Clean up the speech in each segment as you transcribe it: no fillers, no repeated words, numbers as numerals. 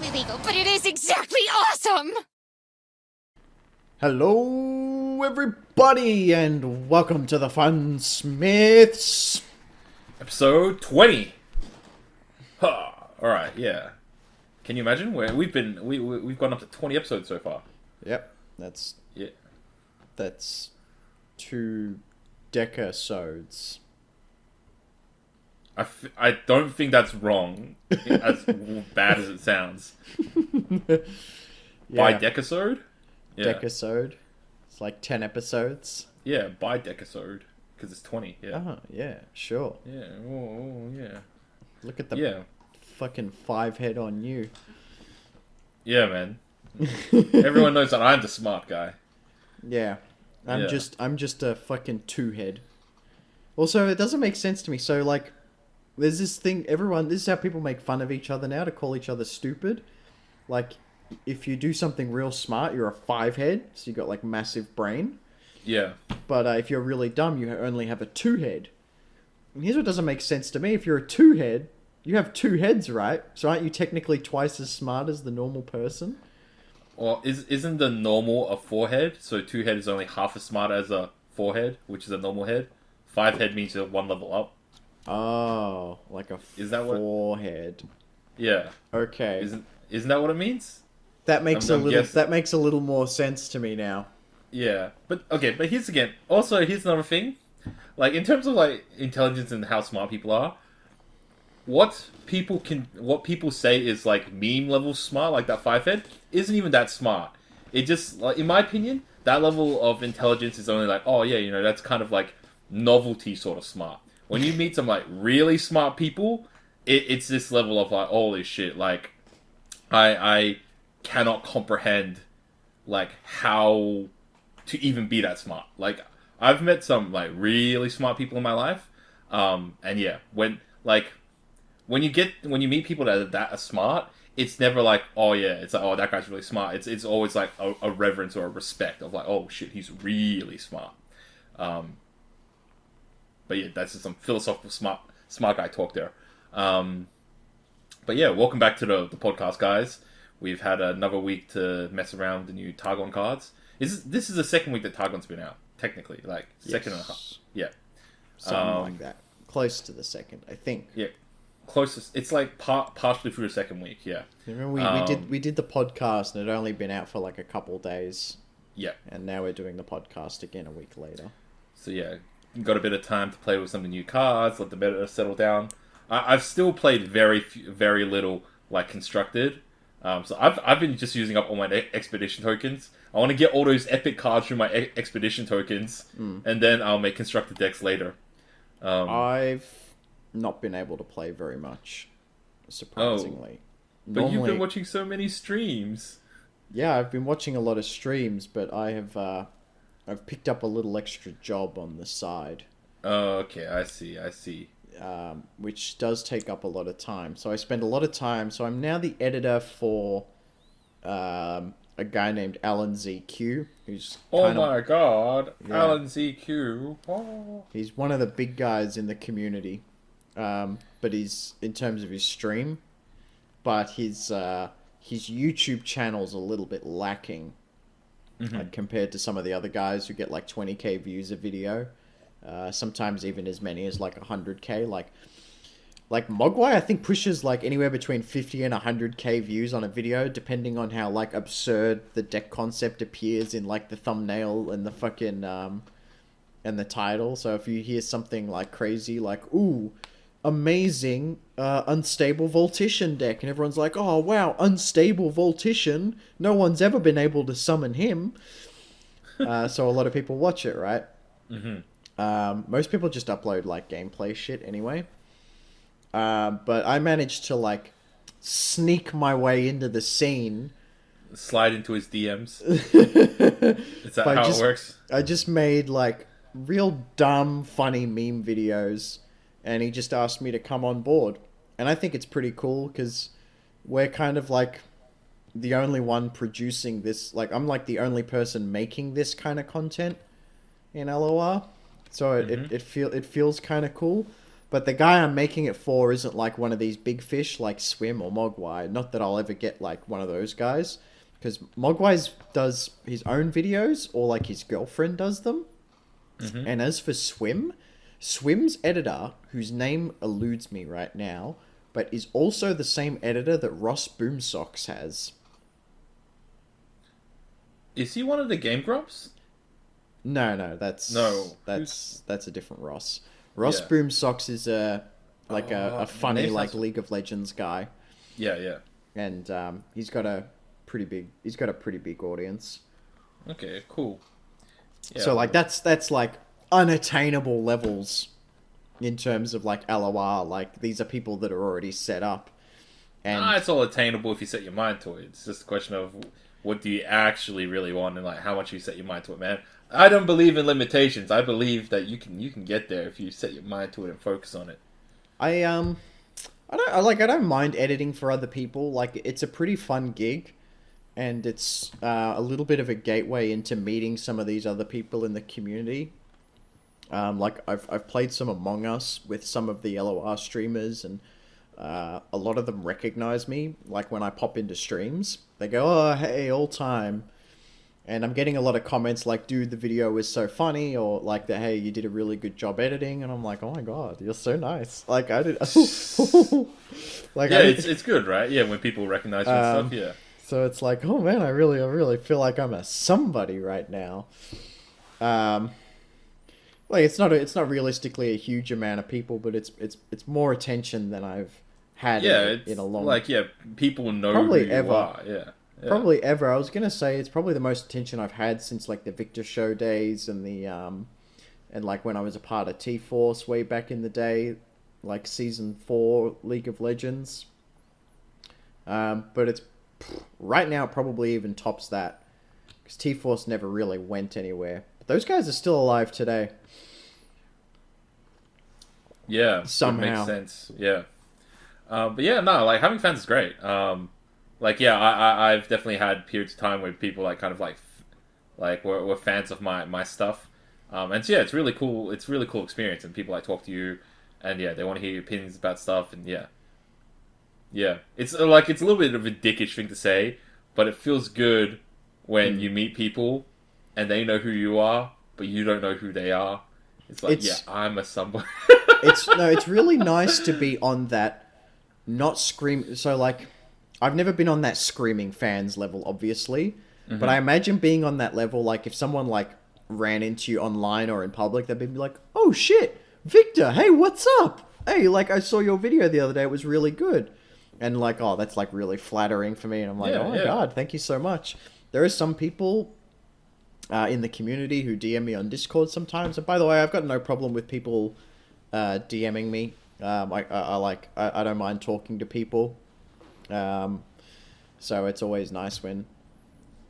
exactly legal, but it is exactly awesome! Hello, everybody, and welcome to the Funsmiths. Episode 20. Huh. All right, yeah. Can you imagine? We've gone up to 20 episodes so far. Yep, that's 2 decasodes. I don't think that's wrong, as bad as it sounds. By decasode? Yeah. Decasode. It's like 10 episodes. Yeah, by decasode. Because it's 20, yeah. Oh, yeah, sure. Yeah, oh, yeah. Look at the fucking 5 head on you. Yeah, man. Everyone knows that I'm the smart guy. Yeah. I'm just a fucking 2 head. Also, it doesn't make sense to me. So, like, there's this thing, this is how people make fun of each other now, to call each other stupid. Like, if you do something real smart, you're a 5 head, so you got, like, massive brain. Yeah. But if you're really dumb, you only have a 2 head. And here's what doesn't make sense to me. If you're a 2 head, you have 2 heads, right? So aren't you technically twice as smart as the normal person? Well, isn't the normal a 4 head? So 2 head is only half as smart as a 4 head, which is a normal head. 5 head means you're 1 level up. Oh, like a Is that 4 head. Yeah. Okay. Isn't that what it means? That makes a little more sense to me now. Yeah, but here's again. Also, here's another thing. Like, in terms of like intelligence and how smart people are, what people say is like meme level smart, like that 5 head, isn't even that smart. It just, like, in my opinion, that level of intelligence is only like, oh yeah, that's kind of like novelty sort of smart. When you meet some like really smart people, it's this level of like, holy shit, like I cannot comprehend like how to even be that smart. Like, I've met some like really smart people in my life, and yeah, when you meet people that are smart, it's never like, oh yeah, it's like, oh, that guy's really smart. It's always like a reverence or a respect of like, oh shit, he's really smart. But yeah, that's just some philosophical smart guy talk there. But yeah, welcome back to the podcast, guys. We've had another week to mess around with the new Targon cards. This is the second week that Targon's been out, technically. Like, second and a half. Yeah. Something like that. Close to the second, I think. Yeah. Closest. It's like partially through the second week, yeah. Remember we did the podcast and it had only been out for like a couple days. Yeah. And now we're doing the podcast again a week later. So yeah, got a bit of time to play with some of the new cards, let the meta settle down. I've still played very little like constructed. So I've been just using up all my expedition tokens. I want to get all those epic cards through my expedition tokens, and then I'll make constructed decks later. I've not been able to play very much, surprisingly. But you've been watching so many streams. Yeah, I've been watching a lot of streams, but I've picked up a little extra job on the side. Oh, okay, I see. Which does take up a lot of time. So I spend a lot of time. So I'm now the editor for a guy named Alan ZQ, who's my god, yeah. Alan ZQ. Oh. He's one of the big guys in the community, but he's in terms of his stream, but his YouTube channel's a little bit lacking, like compared to some of the other guys who get like 20k views a video. Sometimes even as many as like 100k. Like Mogwai, I think pushes like anywhere between 50 and 100k views on a video, depending on how like absurd the deck concept appears in like the thumbnail and the fucking and the title. So if you hear something like crazy, like ooh, amazing unstable Voltician deck, and everyone's like, oh wow, unstable Voltician, no one's ever been able to summon him. So a lot of people watch it, right? Most people just upload like gameplay shit anyway. But I managed to like sneak my way into the scene. Slide into his DMs. Is that how it works? I just made like real dumb, funny meme videos, and he just asked me to come on board. And I think it's pretty cool because we're kind of like the only one producing this. Like, I'm like the only person making this kind of content in LOR. So it feels kind of cool. But the guy I'm making it for isn't like one of these big fish like Swim or Mogwai. Not that I'll ever get like one of those guys. Because Mogwai does his own videos or like his girlfriend does them. Mm-hmm. And as for Swim's editor, whose name eludes me right now, but is also the same editor that Ross Boomsocks has. Is he one of the Game Grumps? No, that's a different Ross. Ross Yeah. Boomsocks is a funny name's like not- League of Legends guy, Yeah. and he's got a pretty big audience. Okay, cool. Yeah. So like that's like unattainable levels in terms of like LOR. Like these are people that are already set up, and it's all attainable if you set your mind to it. It's just a question of what do you actually really want and like how much you set your mind to it, man. I don't believe in limitations. I believe that you can get there if you set your mind to it and focus on it. I don't mind editing for other people. Like it's a pretty fun gig, and it's a little bit of a gateway into meeting some of these other people in the community. Like I've played some Among Us with some of the LOR streamers, and a lot of them recognize me. Like when I pop into streams, they go, "Oh, hey, all time." And I'm getting a lot of comments like, dude, the video was so funny, or like, hey, you did a really good job editing. And I'm like, oh my god, you're so nice. Like, I did... like, Yeah, it's good, right? Yeah, when people recognize you and stuff, yeah. So it's like, oh man, I really feel like I'm a somebody right now. Like, it's not realistically a huge amount of people, but it's more attention than I've had in a long... Like, yeah, people know Probably who ever. you are, yeah. Yeah. Probably ever. I was gonna say it's probably the most attention I've had since like the Victor Show days and the and like when I was a part of T-Force way back in the day, like season 4 League of Legends. But it's right now it probably even tops that because T-Force never really went anywhere. But those guys are still alive today. Yeah, Somehow. It makes sense. Yeah, but yeah, no, like having fans is great. Like yeah, I've definitely had periods of time where people like kind of like were fans of my stuff, and so, yeah, it's really cool. It's a really cool experience, and people like talk to you, and yeah, they want to hear your opinions about stuff, and yeah, it's like it's a little bit of a dickish thing to say, but it feels good when you meet people, and they know who you are, but you don't know who they are. It's like I'm a somebody. It's really nice to be on that, not scream. So like. I've never been on that screaming fans level, obviously, but I imagine being on that level, like if someone like ran into you online or in public, they'd be like, "Oh shit, Victor, hey, what's up? Hey, like I saw your video the other day, it was really good," and like, oh, that's like really flattering for me, and I'm like, oh my god, thank you so much. There are some people in the community who DM me on Discord sometimes, and by the way, I've got no problem with people DMing me. I don't mind talking to people. So it's always nice when,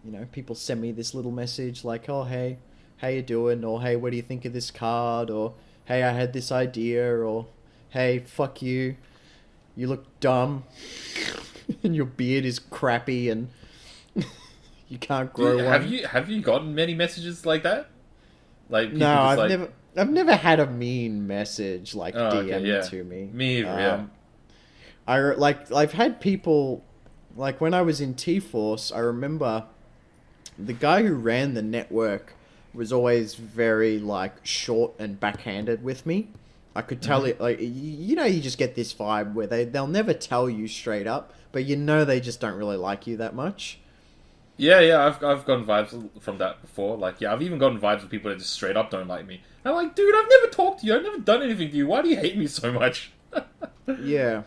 you know, people send me this little message like, oh, hey, how you doing? Or, hey, what do you think of this card? Or, hey, I had this idea. Or, hey, fuck you. You look dumb. And your beard is crappy and you can't grow one. Have you gotten many messages like that? Like people No, I've never had a mean message like DM to me. Me either, I've had people, like when I was in T-Force, I remember the guy who ran the network was always very like short and backhanded with me. I could tell it, like, you know, you just get this vibe where they'll never tell you straight up, but you know they just don't really like you that much. Yeah, I've gotten vibes from that before. Like, yeah, I've even gotten vibes from people that just straight up don't like me. And I'm like, dude, I've never talked to you. I've never done anything to you. Why do you hate me so much? Yeah.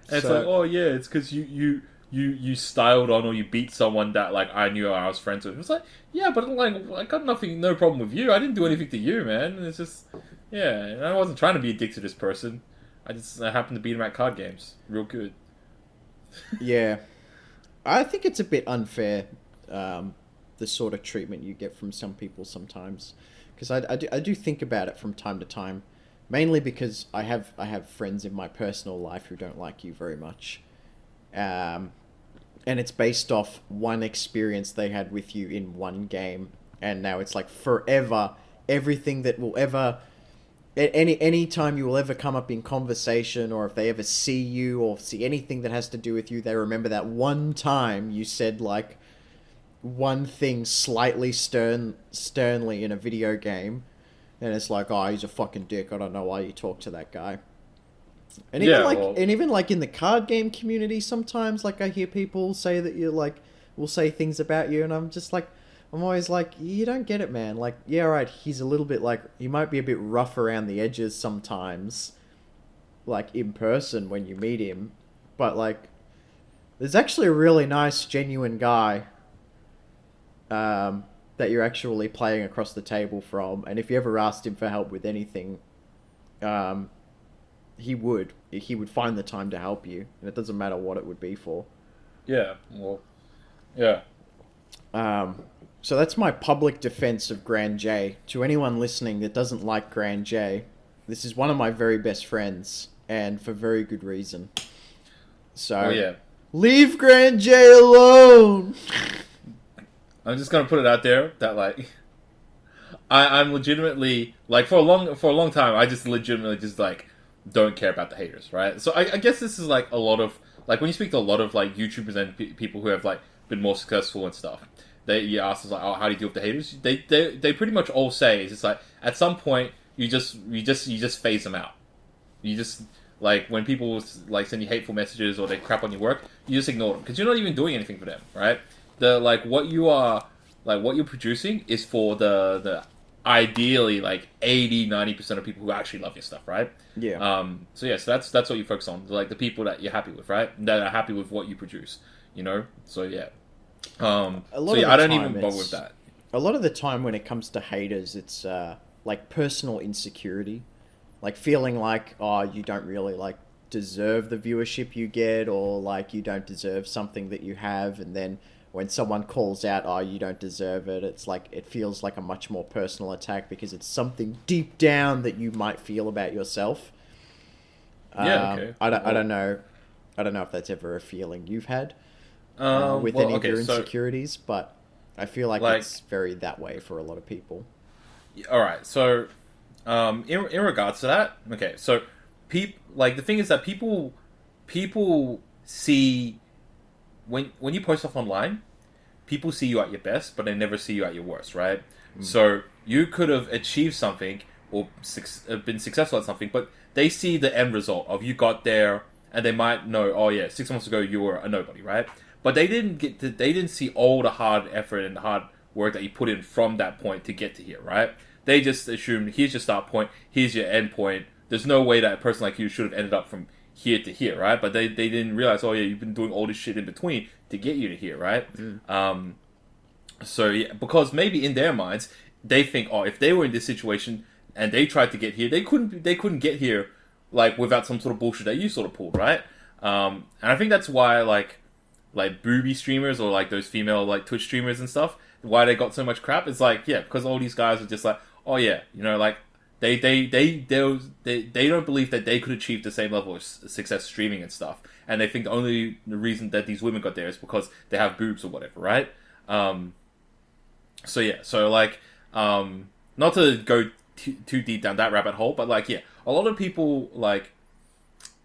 And it's like, oh yeah, it's because you styled on or you beat someone that like I knew I was friends with. It's like, yeah, but like I got no problem with you. I didn't do anything to you, man. And it's just, yeah, and I wasn't trying to be a dick to this person. I happened to beat him at card games, real good. Yeah, I think it's a bit unfair, the sort of treatment you get from some people sometimes, because I do think about it from time to time. Mainly because I have friends in my personal life who don't like you very much. And it's based off one experience they had with you in one game. And now it's like forever, everything that will ever any time you will ever come up in conversation, or if they ever see you or see anything that has to do with you, they remember that one time you said like one thing slightly sternly in a video game, and it's like, oh, he's a fucking dick. I don't know why you talk to that guy. And even and even like in the card game community, sometimes like I hear people say that you like will say things about you, and I'm just like, I'm always like, you don't get it, man. Like, yeah, right, he's a little bit like, he might be a bit rough around the edges sometimes, like in person when you meet him, but like, there's actually a really nice, genuine guy that you're actually playing across the table from, and if you ever asked him for help with anything, he would find the time to help you, and it doesn't matter what it would be for. Yeah, well, yeah. So that's my public defense of GrandJ. To anyone listening that doesn't like GrandJ, this is one of my very best friends, and for very good reason. So, leave GrandJ alone! I'm just gonna put it out there that like I'm legitimately like for a long time I just legitimately just like don't care about the haters, right? So I guess this is like a lot of like when you speak to a lot of like YouTubers and people who have like been more successful and stuff, you ask us like, oh, how do you deal with the haters? They pretty much all say it's just like at some point you just phase them out. You just like when people like send you hateful messages or they crap on your work, you just ignore them because you're not even doing anything for them, right? What you're producing is for the ideally like 80-90% of people who actually love your stuff, right? Yeah. So that's what you focus on, like the people that you're happy with, right? That are happy with what you produce, you know. So yeah. I don't even bother with that. A lot of the time when it comes to haters, it's like personal insecurity, like feeling like, oh, you don't really like deserve the viewership you get, or like you don't deserve something that you have, and then when someone calls out, oh, you don't deserve it, it's like, it feels like a much more personal attack because it's something deep down that you might feel about yourself. Yeah, okay. I don't know if that's ever a feeling you've had with any of your insecurities, but I feel like it's very that way for a lot of people. All right, so in regards to that, okay, so the thing is that people see when you post stuff online, people see you at your best, but they never see you at your worst, right? So you could have achieved something or been successful at something, but they see the end result of you got there, and they might know, oh yeah, 6 months ago you were a nobody, right? But they didn't see all the hard effort and the hard work that you put in from that point to get to here, right? They just assumed, here's your start point, here's your end point. There's no way that a person like you should have ended up from here to here, right? But they didn't realize, oh yeah, you've been doing all this shit in between to get you to here, right? So yeah, because maybe in their minds they think, oh, if they were in this situation and they tried to get here, they couldn't get here like without some sort of bullshit that you sort of pulled, right? And I think that's why like booby streamers or like those female like Twitch streamers and stuff, why they got so much crap. It's like, yeah, because all these guys are just like, oh yeah, you know, like they don't believe that they could achieve the same level of success streaming and stuff, and they think the reason that these women got there is because they have boobs or whatever, right? So yeah, so like not to go too deep down that rabbit hole, but like yeah, a lot of people like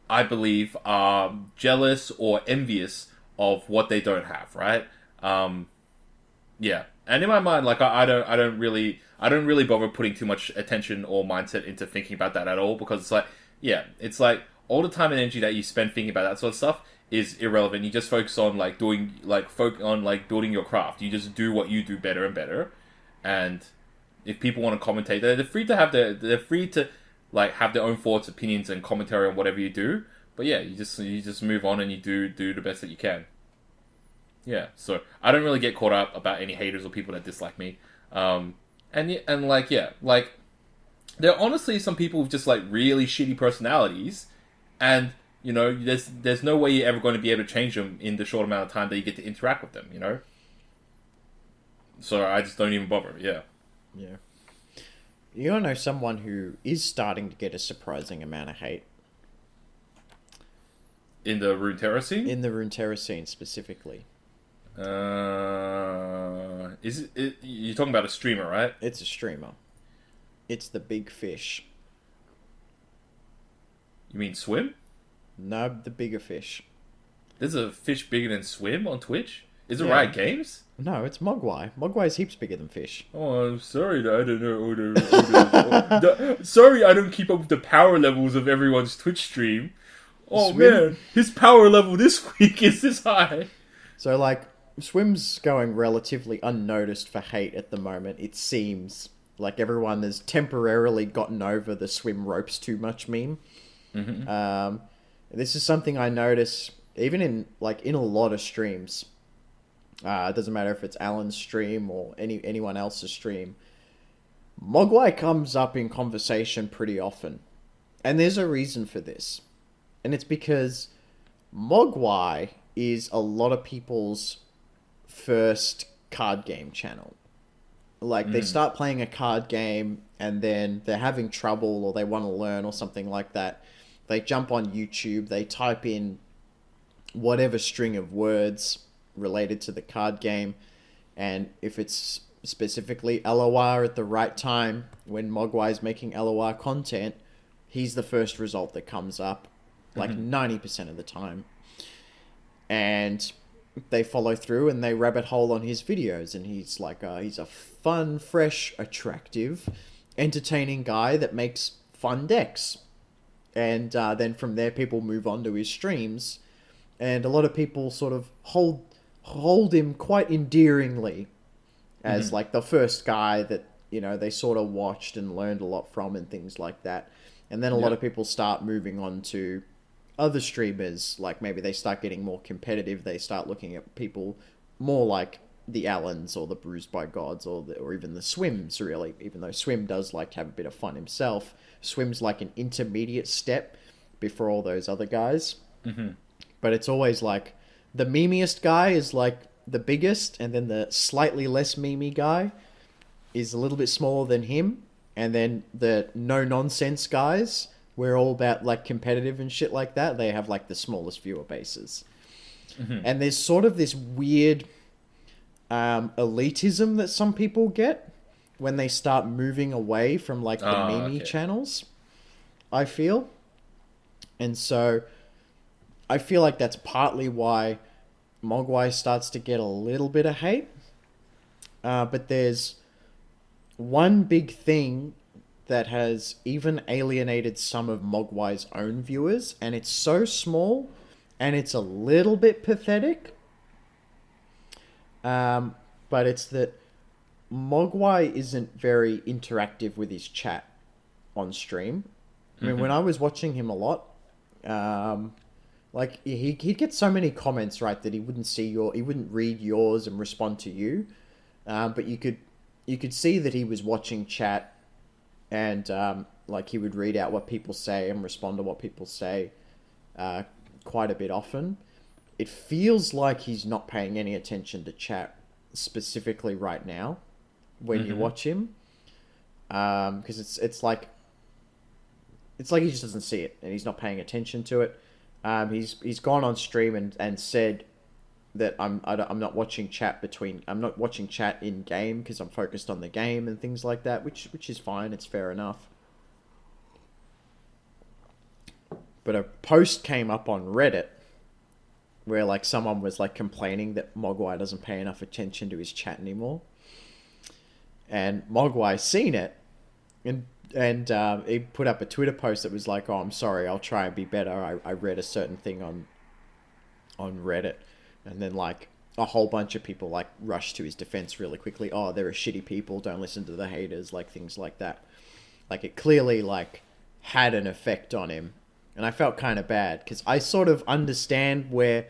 I believe are jealous or envious of what they don't have, right? Yeah, and in my mind, like I don't really bother putting too much attention or mindset into thinking about that at all, because it's like, yeah, it's like all the time and energy that you spend thinking about that sort of stuff is irrelevant. You just focus on like building your craft. You just do what you do better and better, and if people want to commentate, they're free to have have their own thoughts, opinions, and commentary on whatever you do. But yeah, you just move on and you do the best that you can. Yeah, so I don't really get caught up about any haters or people that dislike me. And like yeah, like there are honestly some people with just like really shitty personalities, and you know there's no way you're ever going to be able to change them in the short amount of time that you get to interact with them, you know. So I just don't even bother. Yeah. Yeah. You don't know someone who is starting to get a surprising amount of hate in the Runeterra scene. In the Runeterra scene specifically. You're talking about a streamer, right? It's a streamer. It's the big fish. You mean Swim? No, the bigger fish. There's a fish bigger than Swim on Twitch? Is it Yeah. Riot Games? No, it's Mogwai. Mogwai's heaps bigger than fish. Oh, I'm sorry that I don't know. Sorry I don't keep up with the power levels of everyone's Twitch stream. Oh Swim? man, his power level this week is this high. So, like, Swim's going relatively unnoticed for hate at the moment. It seems like everyone has temporarily gotten over the Swim ropes too much meme. Mm-hmm. This is something I notice even in a lot of streams. It doesn't matter if it's Alan's stream or anyone else's stream. Mogwai comes up in conversation pretty often. And there's a reason for this. And it's because Mogwai is a lot of people's first card game channel. Like, they start playing a card game and then they're having trouble or they want to learn or something like that. They jump on YouTube, they type in whatever string of words related to the card game, and if it's specifically LOR at the right time when Mogwai is making LOR content, he's the first result that comes up, like 90% of the time. And they follow through and they rabbit hole on his videos, and he's like he's a fun, fresh, attractive, entertaining guy that makes fun decks. And then from there people move on to his streams, and a lot of people sort of hold him quite endearingly as like the first guy that, you know, they sort of watched and learned a lot from and things like that. And then a lot of people start moving on to other streamers, like maybe they start getting more competitive, they start looking at people more like the Allens or the Bruised by Gods or even the Swims, really, even though Swim does like to have a bit of fun himself. Swim's like an intermediate step before all those other guys. But it's always like the memeiest guy is like the biggest, and then the slightly less memey guy is a little bit smaller than him, and then the no-nonsense guys, we're all about like competitive and shit like that, they have like the smallest viewer bases. And there's sort of this weird elitism that some people get when they start moving away from like the meme channels, I feel. And so I feel like that's partly why Mogwai starts to get a little bit of hate. But there's one big thing that has even alienated some of Mogwai's own viewers, and it's so small, and it's a little bit pathetic. But it's that Mogwai isn't very interactive with his chat on stream. I mean, when I was watching him a lot, like he'd get so many comments, right, that he wouldn't read yours and respond to you. But you could see that he was watching chat, and like he would read out what people say and respond to what people say quite a bit often. It feels like he's not paying any attention to chat specifically right now when you watch him, because it's like he just doesn't see it and he's not paying attention to it. He's gone on stream and said that I'm not watching chat in game because I'm focused on the game and things like that, which is fine. It's fair enough. But a post came up on Reddit where like someone was like complaining that Mogwai doesn't pay enough attention to his chat anymore, and Mogwai seen it, and he put up a Twitter post that was like, "Oh, I'm sorry, I'll try and be better. I read a certain thing on Reddit," and then like a whole bunch of people like rushed to his defense really quickly. "Oh, there are shitty people. Don't listen to the haters," like things like that. Like it clearly like had an effect on him. And I felt kind of bad because I sort of understand where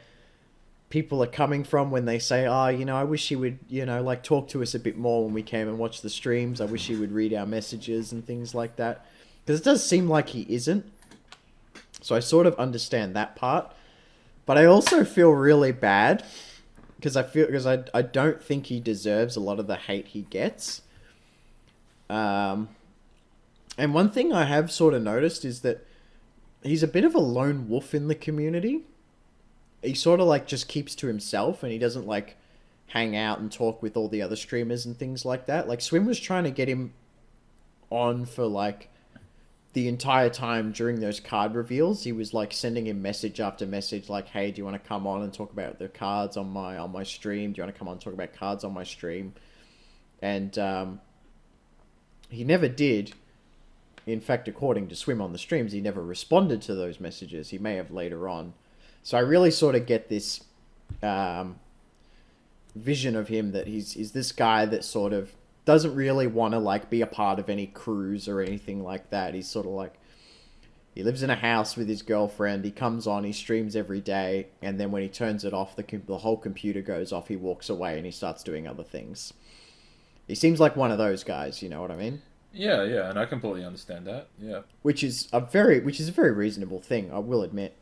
people are coming from when they say, "Oh, you know, I wish he would, you know, like talk to us a bit more when we came and watched the streams. I wish he would read our messages and things like that." Because it does seem like he isn't. So I sort of understand that part. But I also feel really bad because I don't think he deserves a lot of the hate he gets. And one thing I have sort of noticed is that he's a bit of a lone wolf in the community. He sort of like just keeps to himself and he doesn't like hang out and talk with all the other streamers and things like that. Like Swim was trying to get him on for like the entire time during those card reveals, he was like sending him message after message, like, "Hey, do you want to come on and talk about the cards on my stream? Do you want to come on and talk about cards on my stream?" And he never did. In fact, according to Swim on the streams, he never responded to those messages. He may have later on. So I really sort of get this vision of him that he's this guy that sort of doesn't really want to like be a part of any crews or anything like that. He's sort of like, he lives in a house with his girlfriend. He comes on, he streams every day, and then when he turns it off, the whole computer goes off. He walks away and he starts doing other things. He seems like one of those guys. You know what I mean? Yeah, and I completely understand that. Yeah, which is a very reasonable thing, I will admit.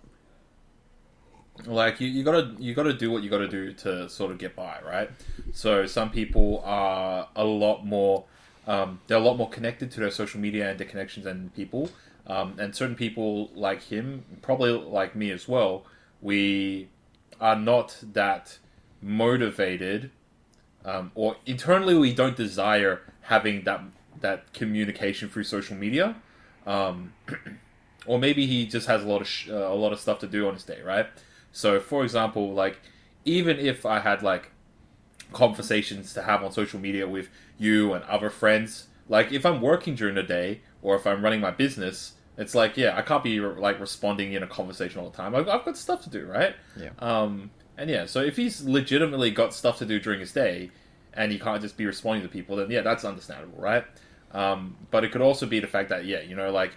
Like you gotta do what you gotta do to sort of get by, right? So some people are a lot more, they're a lot more connected to their social media and their connections and people, and certain people like him, probably like me as well, we are not that motivated, or internally we don't desire having that communication through social media, or maybe he just has a lot of stuff to do on his day, right? So, for example, like, even if I had, like, conversations to have on social media with you and other friends, like, if I'm working during the day, or if I'm running my business, it's like, yeah, I can't be, like, responding in a conversation all the time. I've got stuff to do, right? Yeah. And yeah, so if he's legitimately got stuff to do during his day, and he can't just be responding to people, then yeah, that's understandable, right? But it could also be the fact that, yeah, you know, like,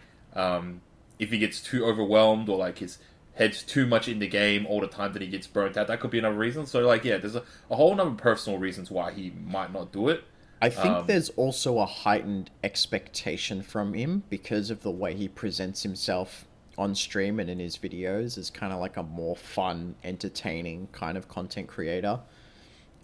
if he gets too overwhelmed, or, like, his heads too much in the game all the time that he gets burnt out. That could be another reason. So, like, yeah, there's a whole number of personal reasons why he might not do it. I think there's also a heightened expectation from him because of the way he presents himself on stream and in his videos as kind of like a more fun, entertaining kind of content creator,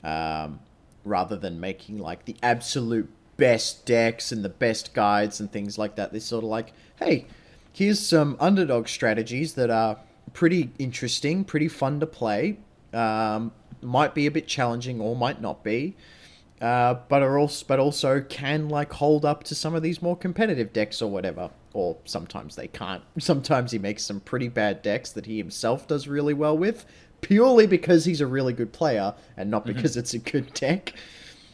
rather than making, like, the absolute best decks and the best guides and things like that. They're sort of like, hey, here's some underdog strategies that are pretty interesting, pretty fun to play. Might be a bit challenging or might not be, but also can, like, hold up to some of these more competitive decks or whatever. Or sometimes they can't. Sometimes he makes some pretty bad decks that he himself does really well with, purely because he's a really good player and not because it's a good deck.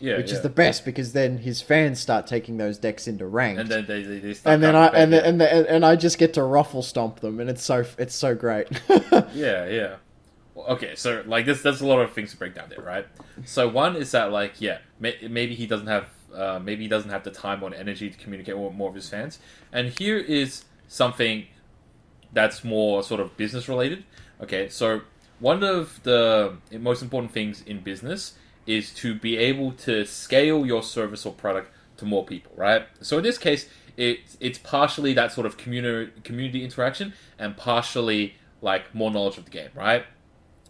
Yeah, which is the best, because then his fans start taking those decks into ranked, and then they start, and I just get to ruffle stomp them, and it's so great. yeah. Well, okay, so like there's a lot of things to break down there, right? So one is that, like, yeah, maybe he doesn't have the time or energy to communicate with more of his fans, and here is something that's more sort of business related. Okay, so one of the most important things in business is to be able to scale your service or product to more people, right? So in this case, it's partially that sort of community interaction and partially, like, more knowledge of the game, right?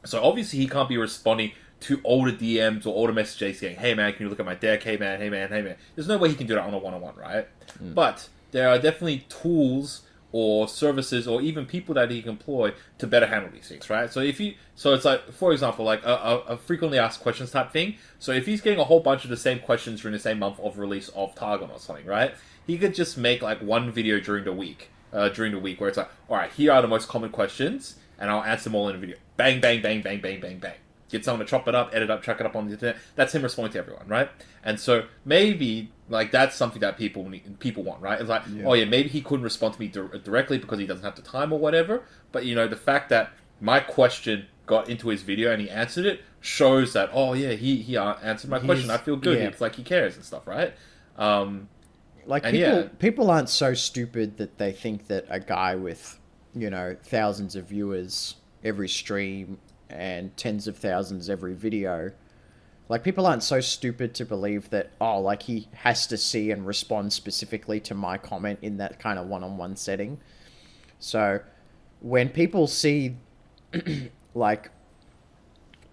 So obviously he can't be responding to all the DMs or all the messages saying, "Hey man, can you look at my deck? Hey man, hey man, hey man." There's no way he can do that on a one-on-one, right? But there are definitely tools or services or even people that he can employ to better handle these things, right? So it's like, for example, like a frequently asked questions type thing. So if he's getting a whole bunch of the same questions during the same month of release of Targon or something, right? He could just make, like, one video during the week where it's like, all right, here are the most common questions, and I'll answer them all in a video. Bang, bang, bang, bang, bang, bang, bang. Get someone to chop it up, edit up, chuck it up on the internet. That's him responding to everyone, right? And so maybe, like, that's something that people want, right? It's like, oh yeah, maybe he couldn't respond to me directly because he doesn't have the time or whatever. But, you know, the fact that my question got into his video and he answered it shows that, oh yeah, he answered my question. I feel good. It's like he cares and stuff, right? People aren't so stupid that they think that a guy with, you know, thousands of viewers every stream and tens of thousands every video, like, people aren't so stupid to believe that, oh, like, he has to see and respond specifically to my comment in that kind of one-on-one setting. So when people see like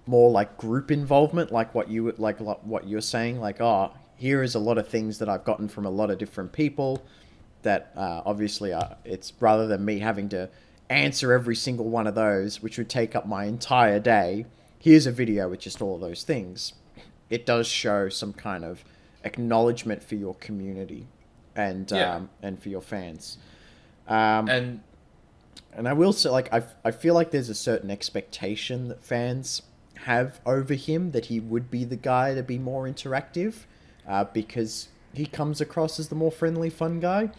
more like group involvement, like what you're saying, like, oh, here is a lot of things that I've gotten from a lot of different people that obviously it's rather than me having to answer every single one of those, which would take up my entire day, here's a video with just all of those things. It does show some kind of acknowledgement for your community and for your fans. And I will say, like, I feel like there's a certain expectation that fans have over him that he would be the guy to be more interactive, because he comes across as the more friendly, fun guy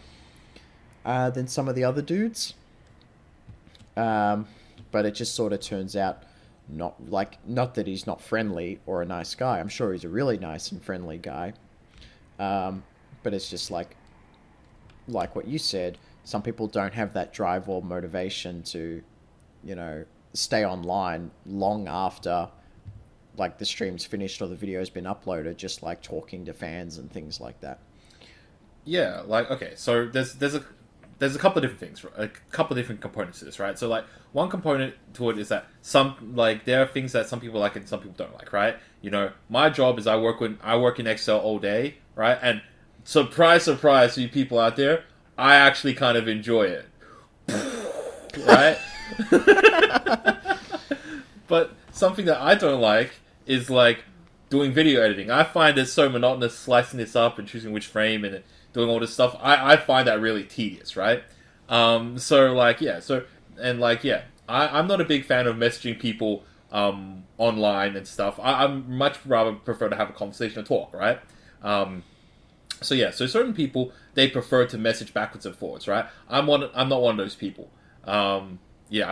than some of the other dudes. But it just sort of turns out not that he's not friendly or a nice guy. I'm sure he's a really nice and friendly guy. But it's just like what you said, some people don't have that drive or motivation to, stay online long after, like, the stream's finished or the video's been uploaded, just like talking to fans and things like that. yeah, like, okay, so there's a couple of different things, a couple of different components to this, right? So, like, one component to it is that there are things that some people like and some people don't like, right? My job is I work in Excel all day, right? And surprise, surprise to you people out there, I actually kind of enjoy it, right? But something that I don't like is, like, doing video editing. I find it so monotonous, slicing this up and choosing which frame and doing all this stuff. I find that really tedious, right? I'm not a big fan of messaging people online and stuff. I'm much rather prefer to have a conversation and talk, right? So certain people, they prefer to message backwards and forwards, right? I'm not one of those people. I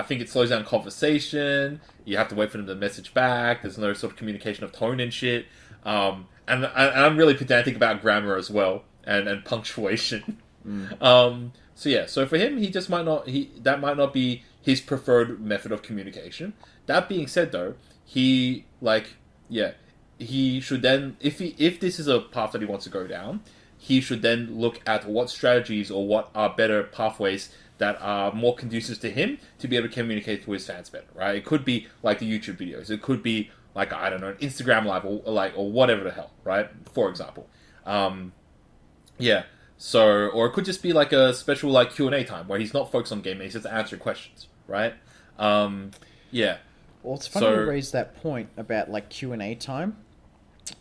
think it slows down conversation. You have to wait for them to message back. There's no sort of communication of tone and shit. And I'm really pedantic about grammar as well and punctuation. So for him, that might not be his preferred method of communication. That being said, though, he should then, if this is a path that he wants to go down, he should then look at what strategies or what are better pathways that are more conducive to him to be able to communicate to his fans better, right? It could be like the YouTube videos. It could be like, I don't know, an Instagram live or whatever the hell, right? For example. So, or it could just be like a special like Q&A time where he's not focused on gaming, he's just answering questions, right? Well, it's funny you raise that point about like Q&A time.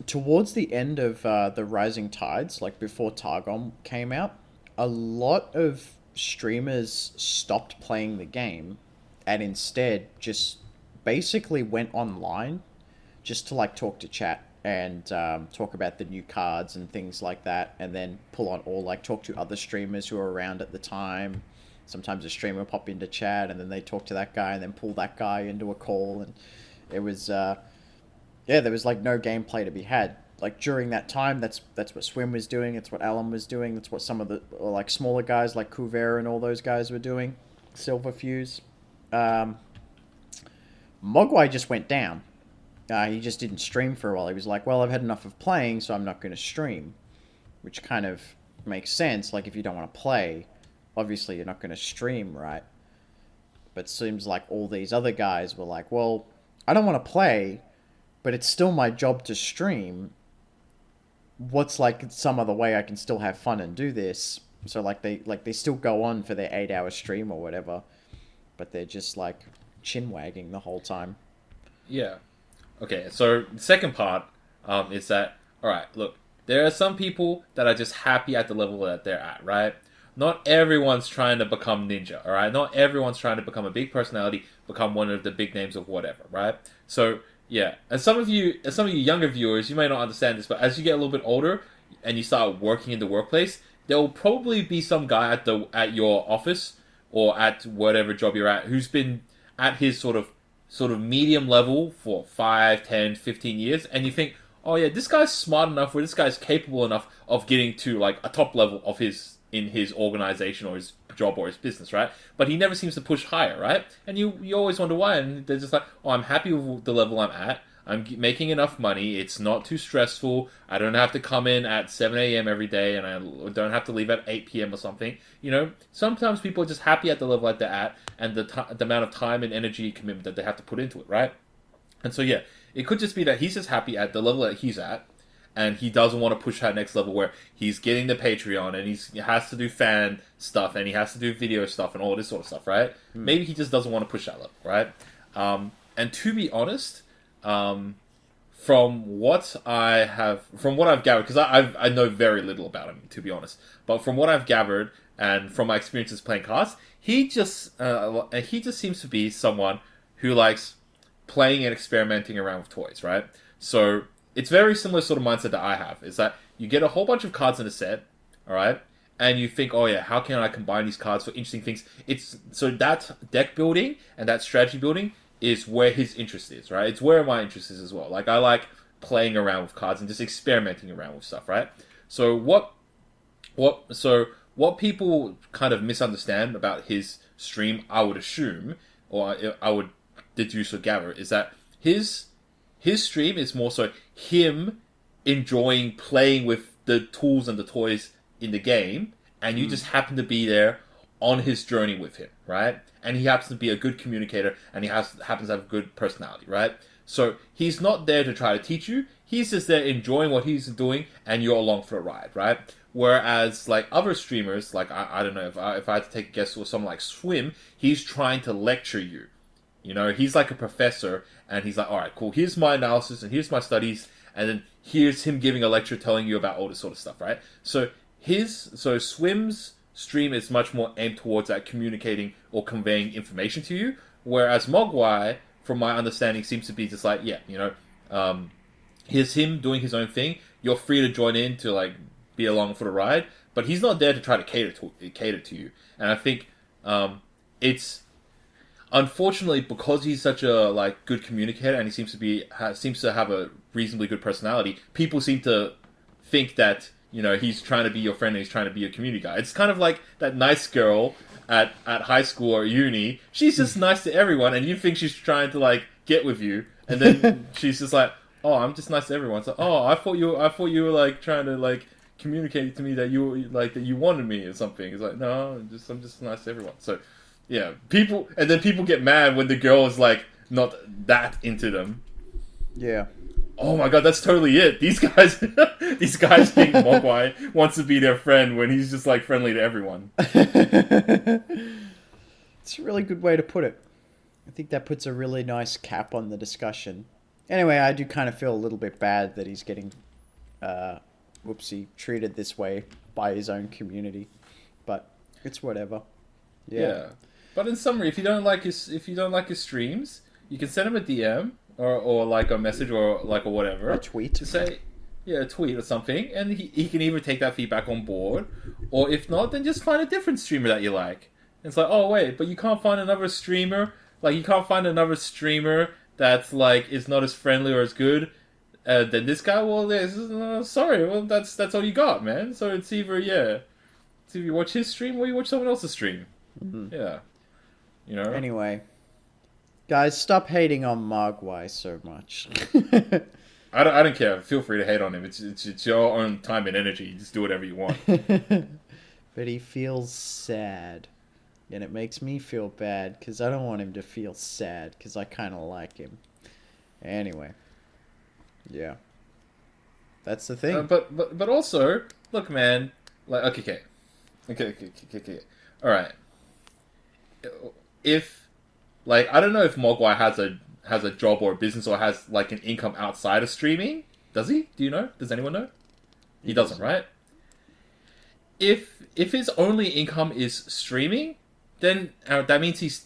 Towards the end of the Rising Tides, like before Targon came out, a lot of streamers stopped playing the game and instead just basically went online just to like talk to chat and talk about the new cards and things like that, and then pull on or like talk to other streamers who were around at the time. Sometimes a streamer would pop into chat and then they talk to that guy and then pull that guy into a call, and it was there was like no gameplay to be had. Like during that time, that's what Swim was doing. It's what Alan was doing. That's what some of the like smaller guys like Kuvera and all those guys were doing. Silverfuse. Mogwai just went down. He just didn't stream for a while. He was like, well, I've had enough of playing, so I'm not going to stream. Which kind of makes sense. Like, if you don't want to play, obviously you're not going to stream, right? But it seems like all these other guys were like, well, I don't want to play, but it's still my job to stream. What's like some other way I can still have fun and do this? So like they still go on for their 8-hour stream or whatever, but they're just like chin wagging the whole time. Yeah. Okay, so the second part is that, alright, look, there are some people that are just happy at the level that they're at, right? Not everyone's trying to become Ninja, alright? Not everyone's trying to become a big personality, become one of the big names of whatever, right? So, yeah, and some of you younger viewers, you may not understand this, but as you get a little bit older and you start working in the workplace, there will probably be some guy at your office or at whatever job you're at who's been at his sort of medium level for 5, 10, 15 years, and you think, oh yeah, this guy's smart enough, or this guy's capable enough of getting to like a top level of in his organization or his job or his business, right? But he never seems to push higher, right? And you always wonder why, and they're just like, oh, I'm happy with the level I'm at. I'm making enough money. It's not too stressful. I don't have to come in at 7 a.m. every day, and I don't have to leave at 8 p.m. or something. You know, sometimes people are just happy at the level that they're at, and the amount of time and energy commitment that they have to put into it, right? And so, yeah, it could just be that he's just happy at the level that he's at, and he doesn't want to push that next level where he's getting the Patreon, and he has to do fan stuff, and he has to do video stuff, and all this sort of stuff, right? Maybe he just doesn't want to push that level, right? And to be honest, from what I've gathered, because I know very little about him, to be honest, but from what I've gathered, and from my experiences playing cards, he just seems to be someone who likes playing and experimenting around with toys, right? So it's very similar sort of mindset that I have. Is that you get a whole bunch of cards in a set, all right, and you think, oh yeah, how can I combine these cards for interesting things? It's so that deck building and that strategy building is where his interest is, right? It's where my interest is as well. Like I like playing around with cards and just experimenting around with stuff, right? So what people kind of misunderstand about his stream, I would assume, or I would deduce or gather, is that his stream is more so him enjoying playing with the tools and the toys in the game, and you just happen to be there on his journey with him, right? And he happens to be a good communicator, and he happens to have a good personality, right? So he's not there to try to teach you. He's just there enjoying what he's doing, and you're along for the ride, right? Whereas, like, other streamers, like, I don't know, if I had to take a guess with someone like Swim, he's trying to lecture you. You know, he's like a professor, and he's like, all right, cool, here's my analysis, and here's my studies, and then here's him giving a lecture telling you about all this sort of stuff, right? So Swim's stream is much more aimed towards that communicating or conveying information to you, whereas Mogwai, from my understanding, seems to be just like, yeah, you know, here's him doing his own thing. You're free to join in to like be along for the ride, but he's not there to try to cater to you. And I think it's unfortunately because he's such a like good communicator and he seems to have a reasonably good personality. People seem to think that, you know, he's trying to be your friend and he's trying to be a community guy. It's kind of like that nice girl at high school or uni. She's just nice to everyone, and you think she's trying to like get with you, and then she's just like, "Oh, I'm just nice to everyone." So, "Oh, I thought you were like trying to like communicate to me that you like that you wanted me or something." It's like, "No, I'm just nice to everyone." So, yeah, people get mad when the girl is like not that into them. Yeah. Oh my god, that's totally it. These guys think Mogwai wants to be their friend when he's just like friendly to everyone. It's a really good way to put it. I think that puts a really nice cap on the discussion. Anyway, I do kind of feel a little bit bad that he's getting, treated this way by his own community, but it's whatever. Yeah. But in summary, if you don't like his streams, you can send him a DM. Or like a message or like a whatever. A tweet. To say, yeah, a tweet or something. And he can either take that feedback on board, or if not, then just find a different streamer that you like. And it's like, oh wait, but you can't find another streamer? Like, you can't find another streamer that's like, is not as friendly or as good than this guy? Well, sorry, well, that's all you got, man. So it's either, you watch his stream or you watch someone else's stream. Mm-hmm. Yeah. You know? Anyway. Guys, stop hating on Mogwai so much. I don't care. Feel free to hate on him. It's your own time and energy. Just do whatever you want. But he feels sad. And it makes me feel bad, because I don't want him to feel sad, because I kind of like him. Anyway. Yeah. That's the thing. But also, look, man. Like, okay. All right. Like, I don't know if Mogwai has a job or a business or has like an income outside of streaming. Does he? Do you know? Does anyone know? He doesn't, right? If his only income is streaming, then that means he's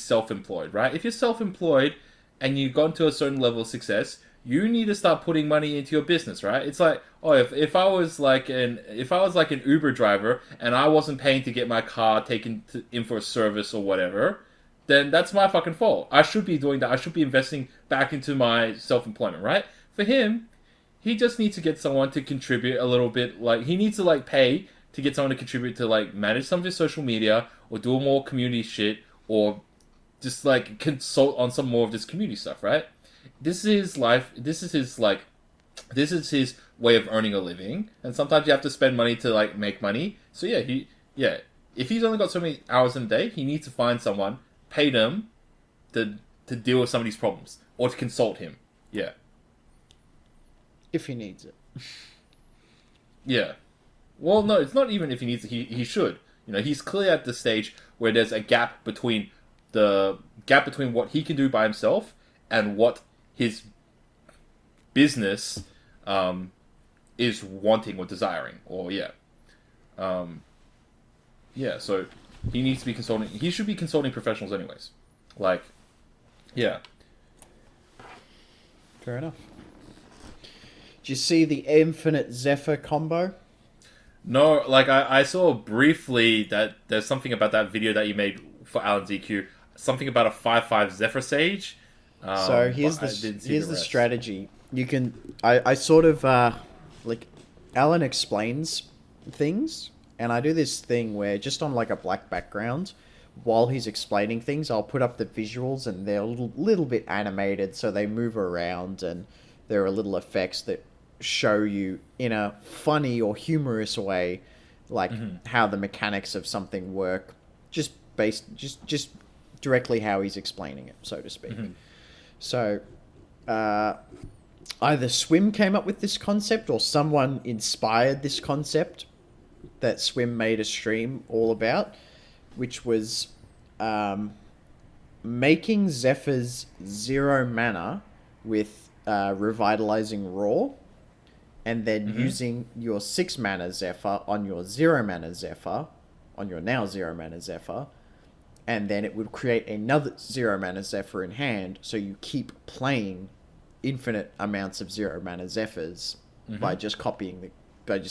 self-employed, right? If you're self-employed and you've gone to a certain level of success, you need to start putting money into your business, right? It's like, oh, if I was like an Uber driver and I wasn't paying to get my car taken in for a service or whatever, then that's my fucking fault. I should be doing that. I should be investing back into my self-employment, right? For him, he just needs to get someone to contribute a little bit. Like, he needs to like pay to get someone to contribute to like manage some of his social media or do more community shit or just like consult on some more of this community stuff, right? This is his life. This is his his way of earning a living. And sometimes you have to spend money to like make money. So yeah, if he's only got so many hours in a day, he needs to find someone, pay them to deal with some of these problems or to consult him. Yeah. If he needs it. Yeah. Well, no, it's not even if he needs it. He should. You know, he's clearly at the stage where there's a gap between what he can do by himself and what his business is wanting or desiring. Or, yeah. Yeah, so he needs to be consulting. He should be consulting professionals, anyways. Like, yeah. Fair enough. Do you see the Infinite Zephyr combo? No, like I saw briefly that there's something about that video that you made for Alan DQ. Something about a 5/5 Zephyr Sage. So here's the strategy. You can I sort of like Alan explains things, and I do this thing where just on like a black background, while he's explaining things, I'll put up the visuals, and they're a little bit animated, so they move around, and there are little effects that show you in a funny or humorous way, like how the mechanics of something work, just directly how he's explaining it, so to speak. So, either Swim came up with this concept, or someone inspired this concept that Swim made a stream all about, which was making Zephyrs 0 mana with Revitalizing Roar, and then using your 6 mana Zephyr on your 0 mana Zephyr, on your now 0 mana Zephyr, and then it would create another 0 mana Zephyr in hand, so you keep playing infinite amounts of 0 mana Zephyrs by just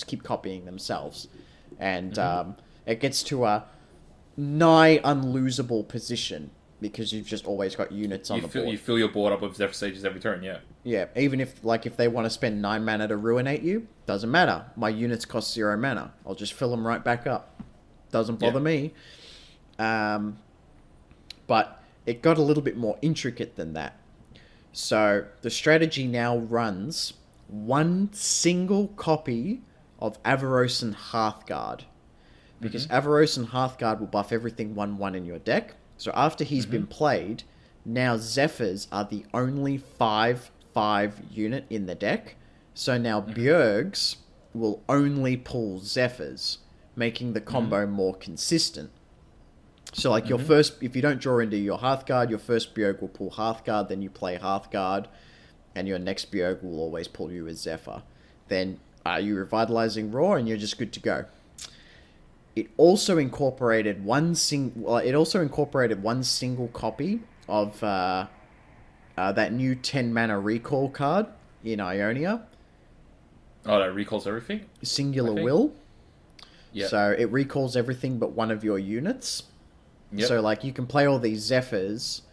keep copying themselves. And it gets to a nigh unlosable position, because you've just always got units on the board. You fill your board up with Zephyr Sages every turn, yeah. Yeah, even if they want to spend 9 mana to ruinate you, doesn't matter. My units cost 0 mana. I'll just fill them right back up. Doesn't bother me. But it got a little bit more intricate than that. So the strategy now runs one single copy of Avarosan Hearthguard. Because Avarosan Hearthguard will buff everything 1/1 in your deck. So after he's been played, now Zephyrs are the only 5/5 unit in the deck. So now Bjergs will only pull Zephyrs, making the combo more consistent. So like your first, if you don't draw into your Hearthguard, your first Bjerg will pull Hearthguard, then you play Hearthguard, and your next Bjerg will always pull you as Zephyr. Then you Revitalizing Roar, and you're just good to go. It also incorporated one single copy of that new 10 mana recall card in Ionia. Oh, that recalls everything? Singular Will. Yeah. So it recalls everything but one of your units. Yep. So like you can play all these Zephyrs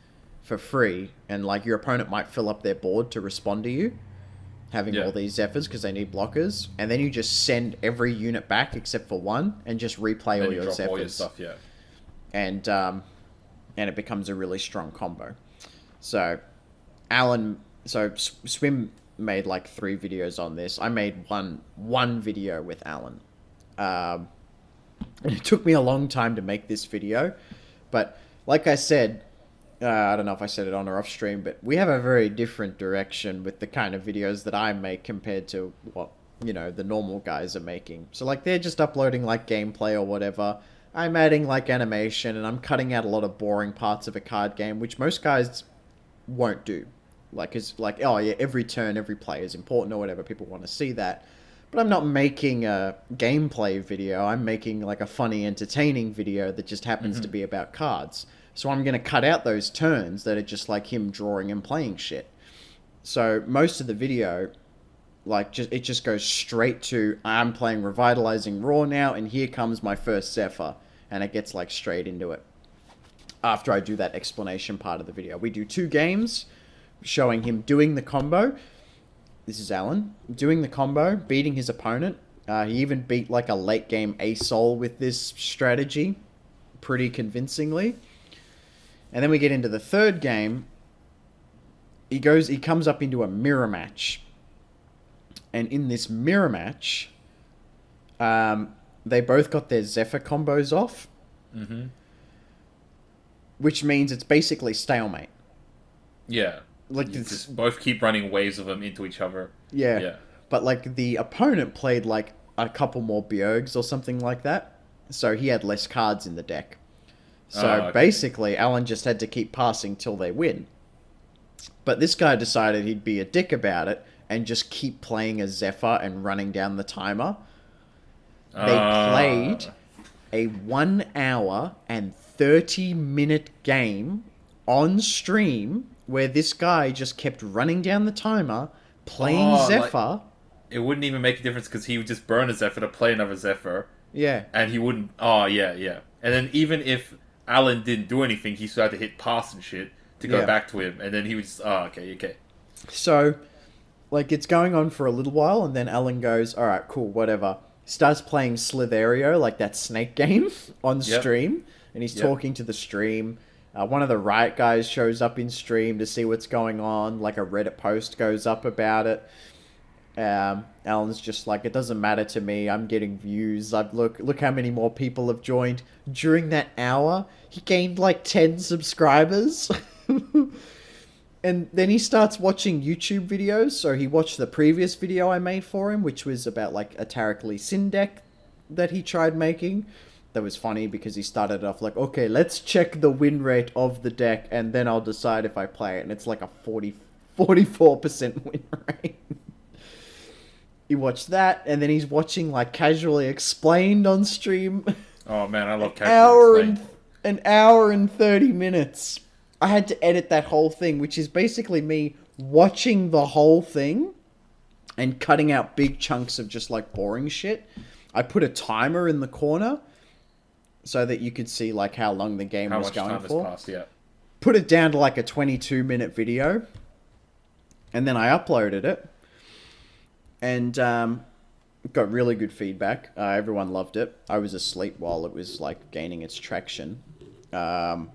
for free, and like your opponent might fill up their board to respond to you, having all these Zephyrs because they need blockers, and then you just send every unit back except for one, and just replay all your Zephyrs. All your stuff, and it becomes a really strong combo. So Swim made like 3 videos on this. I made one video with Alan. It took me a long time to make this video, but like I said, I don't know if I said it on or off stream, but we have a very different direction with the kind of videos that I make compared to what, the normal guys are making. So like they're just uploading like gameplay or whatever. I'm adding like animation, and I'm cutting out a lot of boring parts of a card game, which most guys won't do. Like, it's like, oh yeah, every turn, every play is important or whatever. People want to see that. But I'm not making a gameplay video. I'm making like a funny, entertaining video that just happens to be about cards. So I'm going to cut out those turns that are just like him drawing and playing shit. So most of the video, it just goes straight to, I'm playing Revitalizing Roar now, and here comes my first Zephyr. And it gets like straight into it. After I do that explanation part of the video. We do 2 games showing him doing the combo. This is Alan doing the combo, beating his opponent. He even beat like a late game Asol with this strategy pretty convincingly. And then we get into the 3rd game. He comes up into a mirror match. And in this mirror match, they both got their Zephyr combos off. Which means it's basically stalemate. Yeah. Like you just both keep running waves of them into each other. Yeah. But like the opponent played like a couple more Bjergs or something like that. So he had less cards in the deck. So basically, Alan just had to keep passing till they win. But this guy decided he'd be a dick about it and just keep playing as Zephyr and running down the timer. They played a 1 hour and 30-minute game on stream where this guy just kept running down the timer, playing Zephyr. It wouldn't even make a difference because he would just burn a Zephyr to play another Zephyr. Yeah. And he wouldn't... Oh, yeah. And then even if Alan didn't do anything, he still had to hit pass and shit to go back to him. And then he would just... Oh, okay. So, like, it's going on for a little while, and then Alan goes, alright, cool, whatever. Starts playing Slitherio, like that snake game, on stream. And he's talking to the stream. One of the Riot guys shows up in stream to see what's going on. Like, a Reddit post goes up about it. Alan's just like, it doesn't matter to me. I'm getting views. Look how many more people have joined. During that hour, he gained like 10 subscribers. And then he starts watching YouTube videos. So he watched the previous video I made for him, which was about like a Tariq Lee Sin deck that he tried making. That was funny because he started off like, okay, let's check the win rate of the deck and then I'll decide if I play it. And it's like a 44% win rate. He watched that, and then he's watching, like, Casually Explained on stream. Oh, man, I love Casually Explained. An hour and 30 minutes. I had to edit that whole thing, which is basically me watching the whole thing and cutting out big chunks of just, like, boring shit. I put a timer in the corner so that you could see, like, how long the game was going for. How much time has passed, yeah. Put it down to, like, a 22-minute video, and then I uploaded it. And got really good feedback. Everyone loved it. I was asleep while it was like gaining its traction. And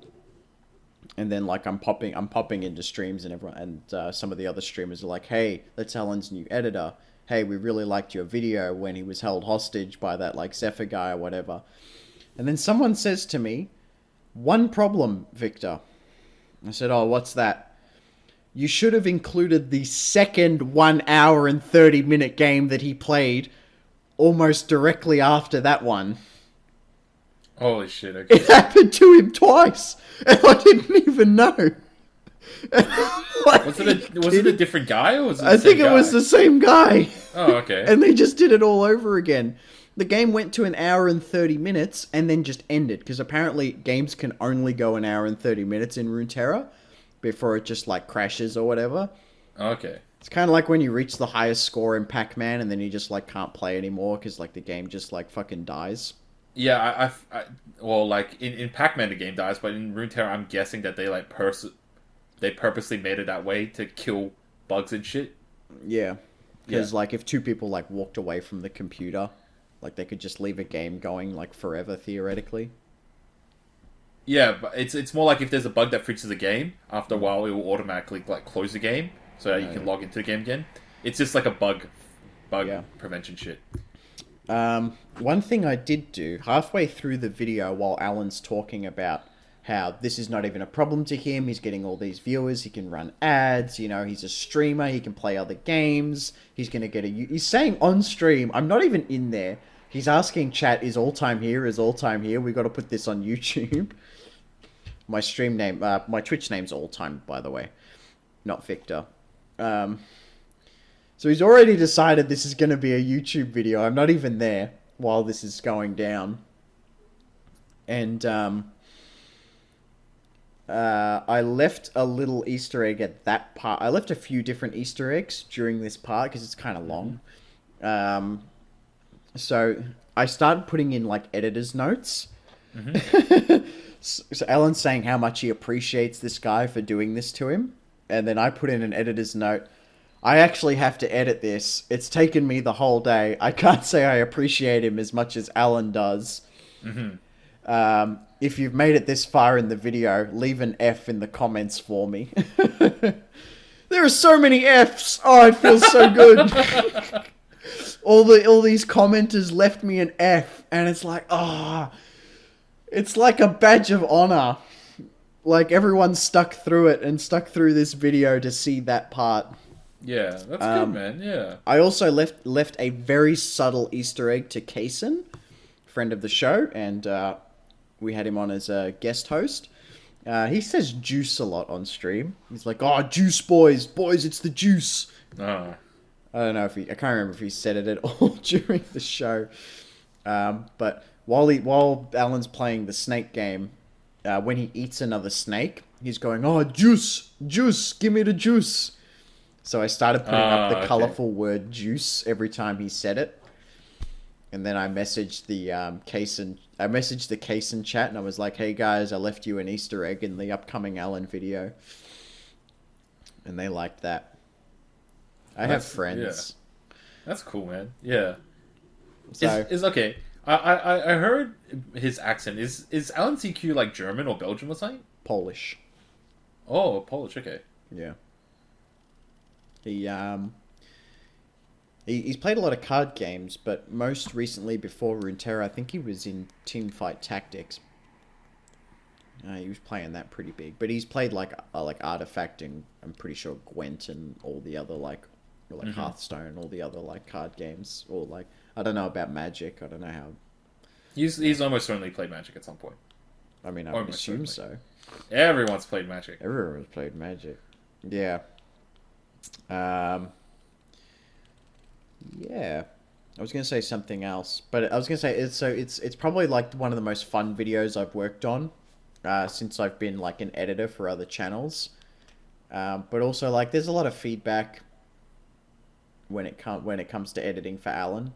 then like I'm popping into streams and everyone and some of the other streamers are like, "Hey, that's Alan's new editor. Hey, we really liked your video when he was held hostage by that like Zephyr guy or whatever." And then someone says to me, "One problem, Victor." I said, "Oh, what's that?" "You should have included the second 1 hour and 30-minute game that he played almost directly after that one." Holy shit, okay. It happened to him twice, and I didn't even know. Like, was it a different guy, or was it the I same think it guy? was the same guy. Oh, okay. And they just did it all over again. The game went to an hour and 30 minutes and then just ended, because apparently games can only go an hour and 30 minutes in Runeterra before it just like crashes or whatever. Okay. It's kind of like when you reach the highest score in Pac-Man and then you just like can't play anymore because like the game just like fucking dies. Yeah, well, like in Pac-Man the game dies, but in Runeterra I'm guessing that they like they purposely made it that way to kill bugs and shit. Yeah, because like if two people like walked away from the computer, like they could just leave a game going like forever theoretically. Yeah, but it's more like if there's a bug that fixes a game, after a while it will automatically like close the game so that you can log into the game again. It's just like a bug prevention shit. One thing I did do halfway through the video while Alan's talking about how this is not even a problem to him, he's getting all these viewers, he can run ads, you know, he's a streamer, he can play other games, he's gonna get he's saying on stream, I'm not even in there, he's asking chat, is all time here, we gotta put this on YouTube. My stream name, my Twitch name's All Time, by the way, not Victor. So he's already decided this is going to be a YouTube video. I'm not even there while this is going down. And I left a little Easter egg at that part. I left a few different Easter eggs during this part because it's kind of long. So I started putting in like editor's notes. Mm-hmm. So Alan's saying how much he appreciates this guy for doing this to him. And then I put in an editor's note. I actually have to edit this. It's taken me the whole day. I can't say I appreciate him as much as Alan does. Mm-hmm. If you've made it this far in the video, leave an F in the comments for me. There are so many Fs. Oh, it feels so good. all these commenters left me an F. And it's like, it's like a badge of honor. Like, everyone stuck through it and stuck through this video to see that part. Yeah, that's good, man. Yeah. I also left a very subtle Easter egg to Kaysen, friend of the show, and we had him on as a guest host. He says juice a lot on stream. He's like, "Oh, juice, boys, it's the juice." Oh. I don't know I can't remember if he said it at all during the show. But while Alan's playing the snake game, when he eats another snake, he's going, "Oh, juice, juice, give me the juice." So I started putting up the colorful word "juice" every time he said it, and then I messaged the Kaysen chat, and I was like, "Hey guys, I left you an Easter egg in the upcoming Alan video," and they liked that. I have friends. Yeah. That's cool, man. Yeah. So Is okay. I heard his accent. Is Alan CQ like German or Belgian or something? Polish. Oh, Polish. Okay. Yeah. He's played a lot of card games, but most recently before Runeterra, I think he was in Teamfight Tactics. He was playing that pretty big, but he's played like Artifact and I'm pretty sure Gwent and all the other like Hearthstone, all the other like card games, or like I don't know about Magic. I don't know how. He's almost certainly played Magic at some point. I mean, I would assume so. Everyone's played Magic. Everyone's played Magic. Yeah. Yeah. I was gonna say something else, but I was gonna say it's probably like one of the most fun videos I've worked on since I've been like an editor for other channels. But also like there's a lot of feedback when it comes to editing for Alan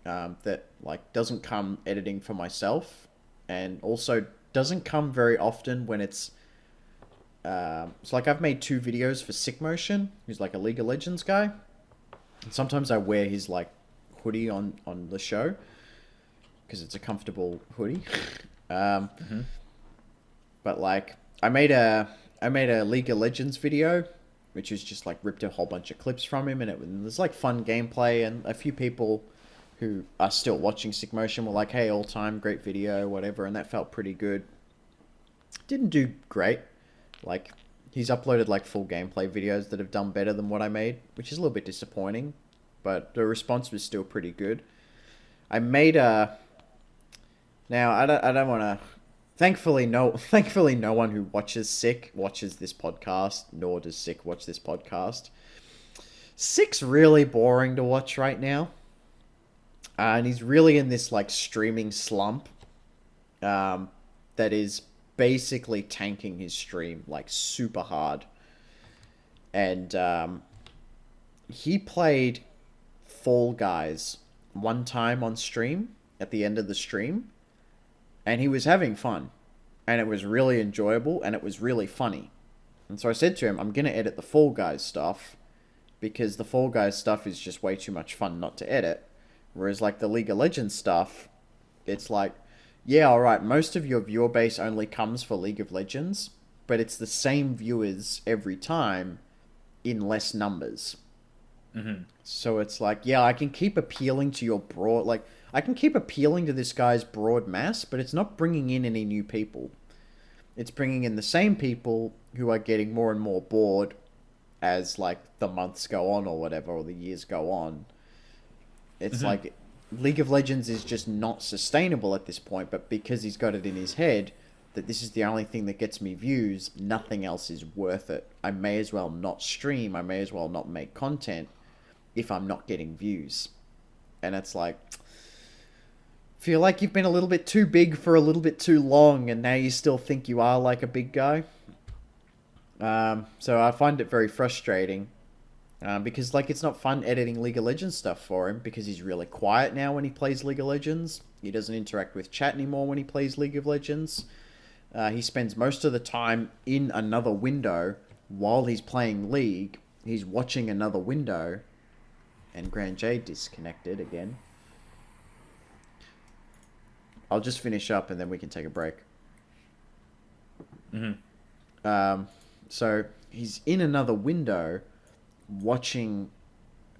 that like doesn't come editing for myself, and also doesn't come very often when it's like I've made 2 videos for Sick Motion, who's like a League of Legends guy. And sometimes I wear his like hoodie on the show because it's a comfortable hoodie. But like I made a League of Legends video, which is just like ripped a whole bunch of clips from him, and it was like fun gameplay, and a few people who are still watching Sick Motion were like, "Hey, all time great video, whatever," and that felt pretty good. Didn't do great. Like he's uploaded like full gameplay videos that have done better than what I made, which is a little bit disappointing, but the response was still pretty good. I made a. Now I don't want to. Thankfully, no one who watches Sick watches this podcast, nor does Sick watch this podcast. Sick's really boring to watch right now, and he's really in this like streaming slump, that is basically tanking his stream like super hard. And he played Fall Guys one time on stream at the end of the stream, and he was having fun, and it was really enjoyable, and it was really funny. And so I said to him, I'm going to edit the Fall Guys stuff, because the Fall Guys stuff is just way too much fun not to edit. Whereas like the League of Legends stuff, it's like, yeah, alright, most of your viewer base only comes for League of Legends, but it's the same viewers every time in less numbers. Mm-hmm. So it's like, yeah, I can keep appealing to your broad, like, I can keep appealing to this guy's broad mass, but it's not bringing in any new people. It's bringing in the same people who are getting more and more bored as, like, the months go on or whatever, or the years go on. It's like, League of Legends is just not sustainable at this point, but because he's got it in his head that this is the only thing that gets me views, nothing else is worth it. I may as well not stream, I may as well not make content if I'm not getting views. And it's like, feel like you've been a little bit too big for a little bit too long, and now you still think you are like a big guy. So I find it very frustrating, because like it's not fun editing League of Legends stuff for him, because he's really quiet now when he plays League of Legends. He doesn't interact with chat anymore when he plays League of Legends. He spends most of the time in another window while he's playing League. He's watching another window, and GrandJ disconnected again. I'll just finish up and then we can take a break. So he's in another window watching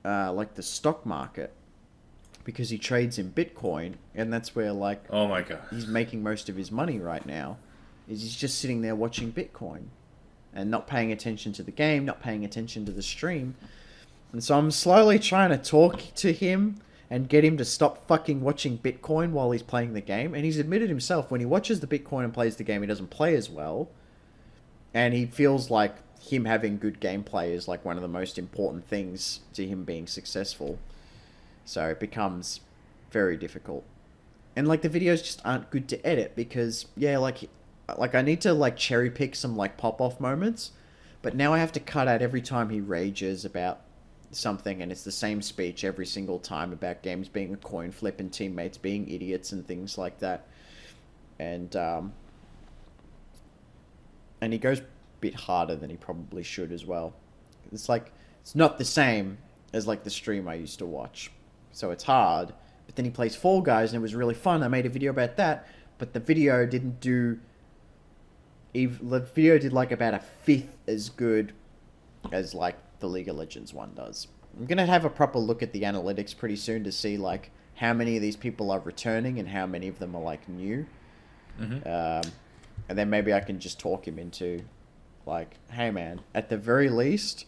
like the stock market, because he trades in Bitcoin, and that's where like, oh my god, he's making most of his money right now. Is he's just sitting there watching Bitcoin and not paying attention to the game, not paying attention to the stream. And so I'm slowly trying to talk to him and get him to stop fucking watching Bitcoin while he's playing the game. And he's admitted himself, when he watches the Bitcoin and plays the game, he doesn't play as well. And he feels like him having good gameplay is like one of the most important things to him being successful. So it becomes very difficult. and like the videos just aren't good to edit because like I need to like cherry pick some like pop off moments, but now I have to cut out every time he rages about something, and it's the same speech every single time about games being a coin flip and teammates being idiots and things like that. And he goes a bit harder than he probably should as well. It's like it's not the same as like the stream I used to watch, so it's hard. But then he plays Fall Guys and it was really fun. I made a video about that, but the video didn't do. The video did like about a fifth as good as like the League of Legends one does. I'm gonna have a proper look at the analytics pretty soon to see like how many of these people are returning and how many of them are like new. And then maybe I can just talk him into like, hey man, at the very least,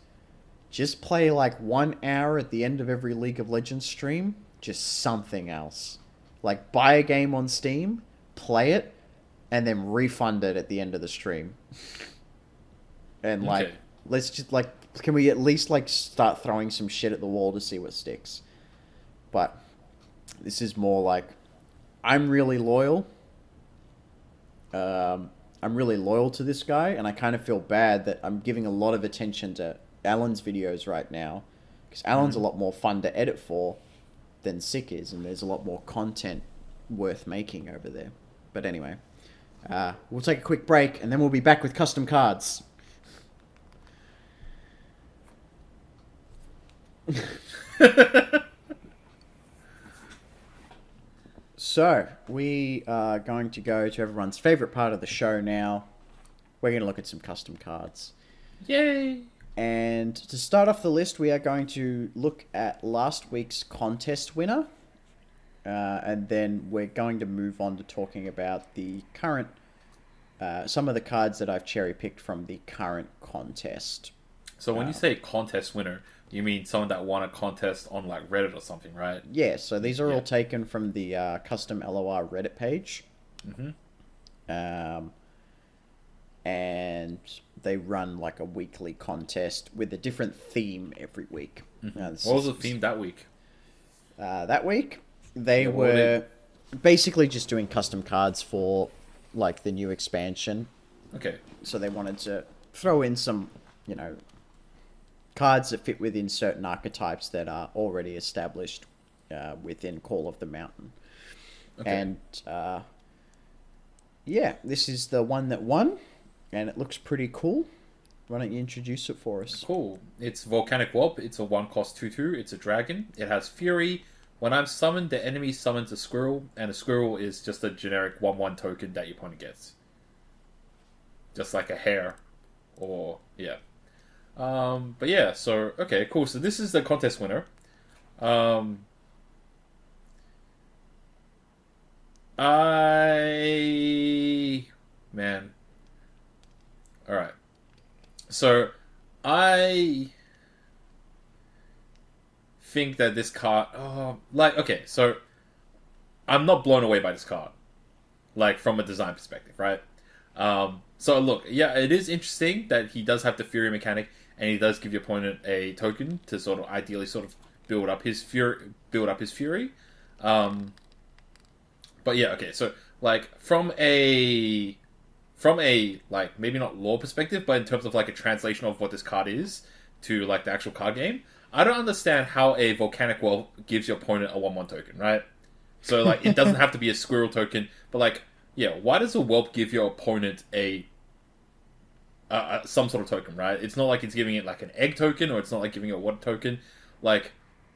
just play like 1 hour at the end of every League of Legends stream, just something else. Like buy a game on Steam, play it, and then refund it at the end of the stream. And like, let's just like, can we at least like start throwing some shit at the wall to see what sticks? But this is more like, I'm really loyal. I'm really loyal to this guy, and I kind of feel bad that I'm giving a lot of attention to Alan's videos right now, because Alan's a lot more fun to edit for than Sick is, and there's a lot more content worth making over there. But anyway, we'll take a quick break, and then we'll be back with custom cards. So, we are going to go to everyone's favorite part of the show now. We're going to look at some custom cards. Yay! And to start off the list, we are going to look at last week's contest winner. And then we're going to move on to talking about the current... some of the cards that I've cherry-picked from the current contest. So when you say contest winner, you mean someone that won a contest on like Reddit or something, right? Yeah, so these are all taken from the custom LOR Reddit page. And they run like a weekly contest with a different theme every week. What was the theme that week? That week, they were basically just doing custom cards for like the new expansion. Okay. So they wanted to throw in some, you know, cards that fit within certain archetypes that are already established within Call of the Mountain. Okay. And yeah, this is the one that won, and it looks pretty cool. Why don't you introduce it for us? Cool. It's Volcanic Warp. It's a 1-cost 2/2. It's a dragon. It has Fury. When I'm summoned, the enemy summons a squirrel, and a squirrel is just a generic 1/1 token that your opponent gets. Just like a hare, or yeah. But yeah, so okay, cool. So this is the contest winner. Alright. So I think that this card okay, so I'm not blown away by this card. Like from a design perspective, right? So look, yeah, it is interesting that he does have the Fury mechanic, and he does give your opponent a token to sort of ideally sort of build up his Fury. But yeah, okay, so like from a like maybe not lore perspective, but in terms of like a translation of what this card is to like the actual card game, I don't understand how a Volcanic Warp gives your opponent a 1/1 token, right? So like it doesn't have to be a squirrel token, but like yeah, why does a Whelp give your opponent a some sort of token, right? It's not like it's giving it like an egg token, or it's not like giving it a water token. Like,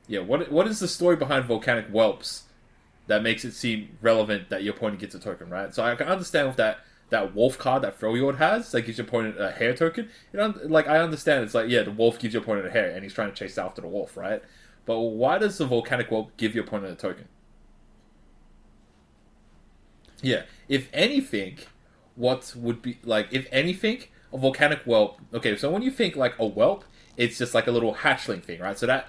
yeah, what is the story behind Volcanic Whelps that makes it seem relevant that your opponent gets a token, right? So I can understand with that wolf card that Freljord has that gives your opponent a hare token. You know, like I understand it's like, yeah, the wolf gives your opponent a hare and he's trying to chase after the wolf, right? But why does the Volcanic Whelp give your opponent a token? Yeah, if anything, what would be like, if anything, a Volcanic Whelp. Okay, so when you think like a whelp, it's just like a little hatchling thing, right? So that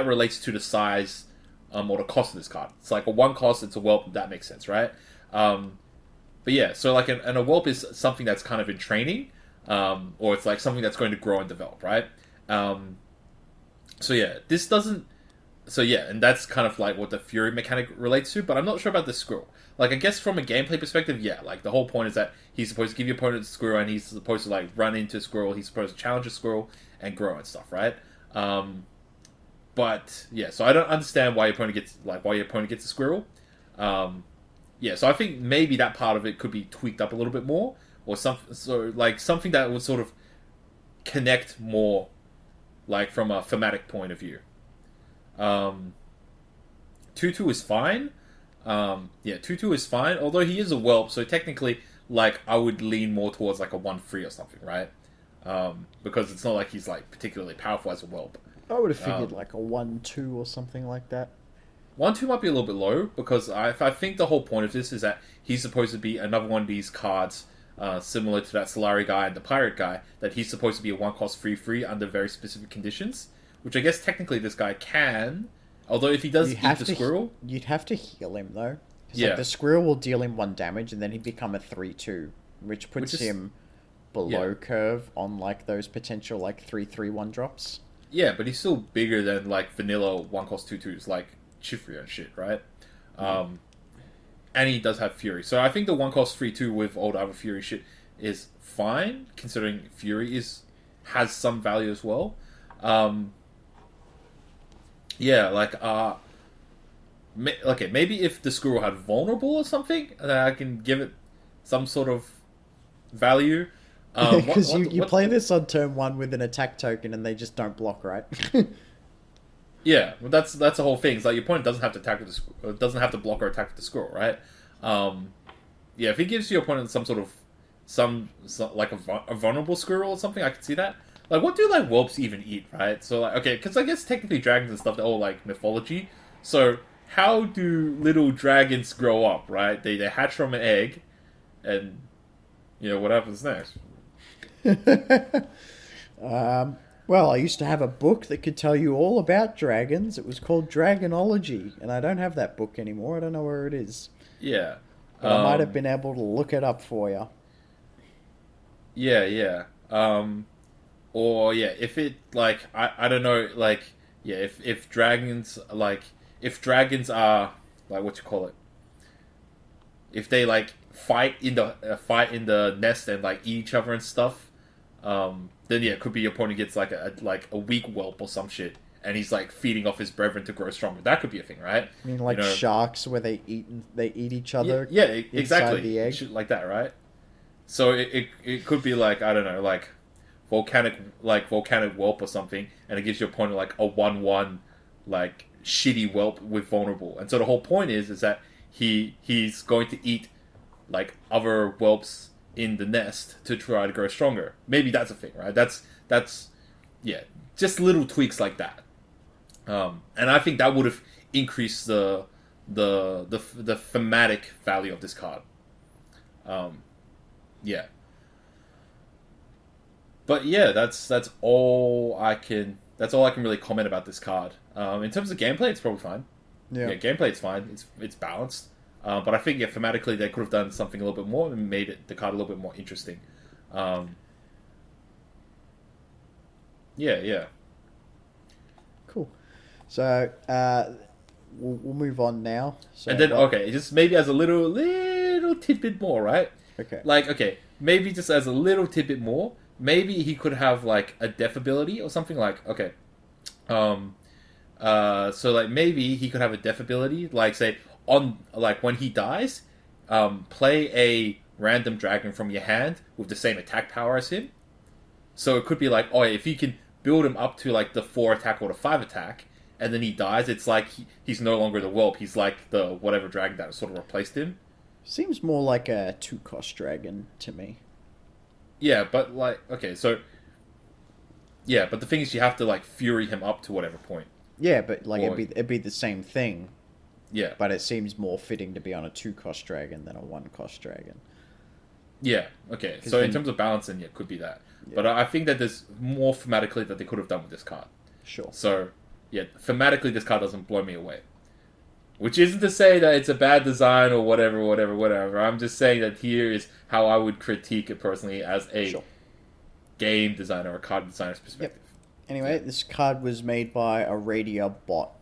relates to the size or the cost of this card. It's like a 1 cost, it's a whelp. That makes sense, right? But yeah, so like a whelp is something that's kind of in training, or it's like something that's going to grow and develop, right? So yeah, this doesn't So yeah, and that's kind of like what the Fury mechanic relates to, but I'm not sure about the Squirrel. Like, I guess from a gameplay perspective, yeah, like the whole point is that he's supposed to give your opponent a Squirrel, and he's supposed to like run into a Squirrel, he's supposed to challenge a Squirrel and grow and stuff, right? But yeah, so I don't understand why your opponent gets a Squirrel. Yeah, so I think maybe that part of it could be tweaked up a little bit more, or something that would sort of connect more, like from a thematic point of view. 2-2 is fine. Yeah, 2-2 is fine. Although he is a whelp, so technically, like, I would lean more towards like a 1-3 or something, right? Because it's not like he's like particularly powerful as a whelp. I would have figured like a 1-2 or something like that. 1-2 might be a little bit low, because I think the whole point of this is that he's supposed to be another one of these cards, similar to that Solari guy and the Pirate guy, that he's supposed to be a 1-cost 3-3 under very specific conditions, which I guess technically this guy can, although if he does eat the Squirrel... You'd have to heal him, though. Yeah. Like, the Squirrel will deal him 1 damage, and then he'd become a 3-2, which puts him below curve on, like, those potential, like, 3-3 1-drops. Yeah, but he's still bigger than, like, vanilla 1-cost 2-2s, like Chifria and shit, right? And he does have Fury. So I think the 1-cost 3-2 with all the other Fury shit is fine, considering Fury has some value as well. Yeah, like, okay, maybe if the Squirrel had Vulnerable or something, then I can give it some sort of value. Because you play this on turn 1 with an attack token and they just don't block, right? Yeah, well, that's the whole thing. It's like your opponent doesn't have to doesn't have to block or attack with the Squirrel, right? Yeah, if he gives your opponent some sort of like a vulnerable Squirrel or something, I can see that. Like, what do like whelps even eat, right? So like, okay, because I guess technically dragons and stuff, they're all like mythology. So how do little dragons grow up, right? They hatch from an egg, and what happens next? Well, I used to have a book that could tell you all about dragons. It was called Dragonology, and I don't have that book anymore. I don't know where it is. Yeah. But I might have been able to look it up for you. Yeah. Or yeah, if it like I don't know, like yeah, if dragons are like what you call it, if they like fight in the nest and like eat each other and stuff, then yeah, it could be your opponent gets like a weak whelp or some shit, and he's like feeding off his brethren to grow stronger. That could be a thing, right? I mean, like sharks where they eat each other. Yeah, exactly. The egg. Shit like that, right? So it could be like, I don't know, like volcanic whelp or something, and it gives your opponent like a 1/1 like shitty whelp with vulnerable. And so the whole point is that he's going to eat like other whelps in the nest to try to grow stronger. Maybe that's a thing, right? That's yeah, just little tweaks like that. And I think that would have increased the thematic value of this card. Yeah. But yeah, that's all I can really comment about this card. In terms of gameplay, it's probably fine. Yeah, gameplay it's fine. It's balanced. But I think thematically they could have done something a little bit more and made the card a little bit more interesting. Yeah. Cool. So we'll move on now. So and then just maybe as a little tidbit more, right? Okay. Like maybe just as a little tidbit more. Maybe he could have like a death ability or something like so like maybe he could have a death ability, like say on like when he dies, play a random dragon from your hand with the same attack power as him. So it could be like, if you can build him up to like the 4 attack or the 5 attack, and then he dies, it's like he's no longer the whelp. He's like the whatever dragon that sort of replaced him. Seems more like a 2-cost dragon to me. Yeah, but like so. Yeah, but the thing is, you have to like fury him up to whatever point. Yeah, but like it'd be the same thing. Yeah, but it seems more fitting to be on a 2-cost dragon than a 1-cost dragon. Yeah. Okay. So in terms of balancing, it could be that. Yeah. But I think that there's more thematically that they could have done with this card. Sure. So yeah, thematically, this card doesn't blow me away. Which isn't to say that it's a bad design or whatever. I'm just saying that here is how I would critique it personally as a game designer or card designer's perspective. Yep. Anyway, this card was made by a Radier bot.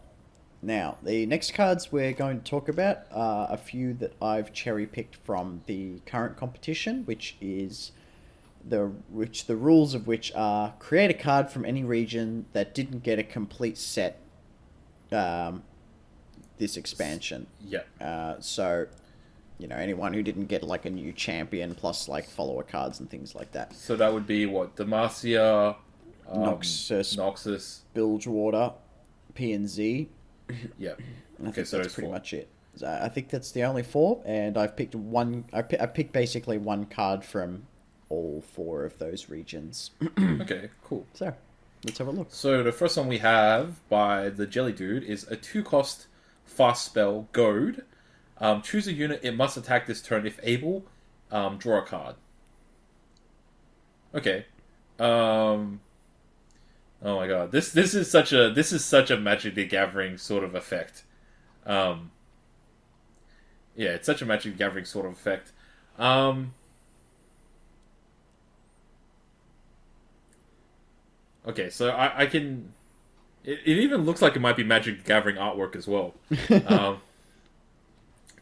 Now, the next cards we're going to talk about are a few that I've cherry-picked from the current competition, which the rules of which are create a card from any region that didn't get a complete set this expansion. Yeah. So, anyone who didn't get like a new champion plus like follower cards and things like that. So that would be what? Demacia, Noxus, Bilgewater, P and Z. Yeah. I think so that's pretty much it. I think that's the only 4, and I've picked one. I picked basically one card from all 4 of those regions. Okay, cool. So, let's have a look. So the first one we have by the Jelly Dude is a 2-cost fast spell, Goad. Choose a unit. It must attack this turn if able. Draw a card. Okay. Oh my god, this is such a Magic the Gathering sort of effect. Yeah, it's such a Magic the Gathering sort of effect. Okay, so I can. It even looks like it might be Magic the Gathering artwork as well.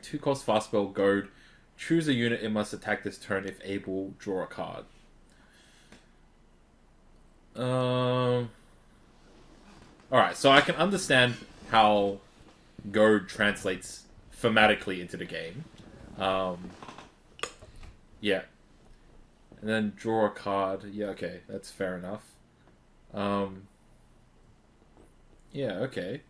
2-cost fast spell, Goad. Choose a unit. It must attack this turn if able. Draw a card. Alright, so I can understand how Goad translates thematically into the game. Yeah. And then draw a card. Yeah, okay, that's fair enough. Yeah, okay.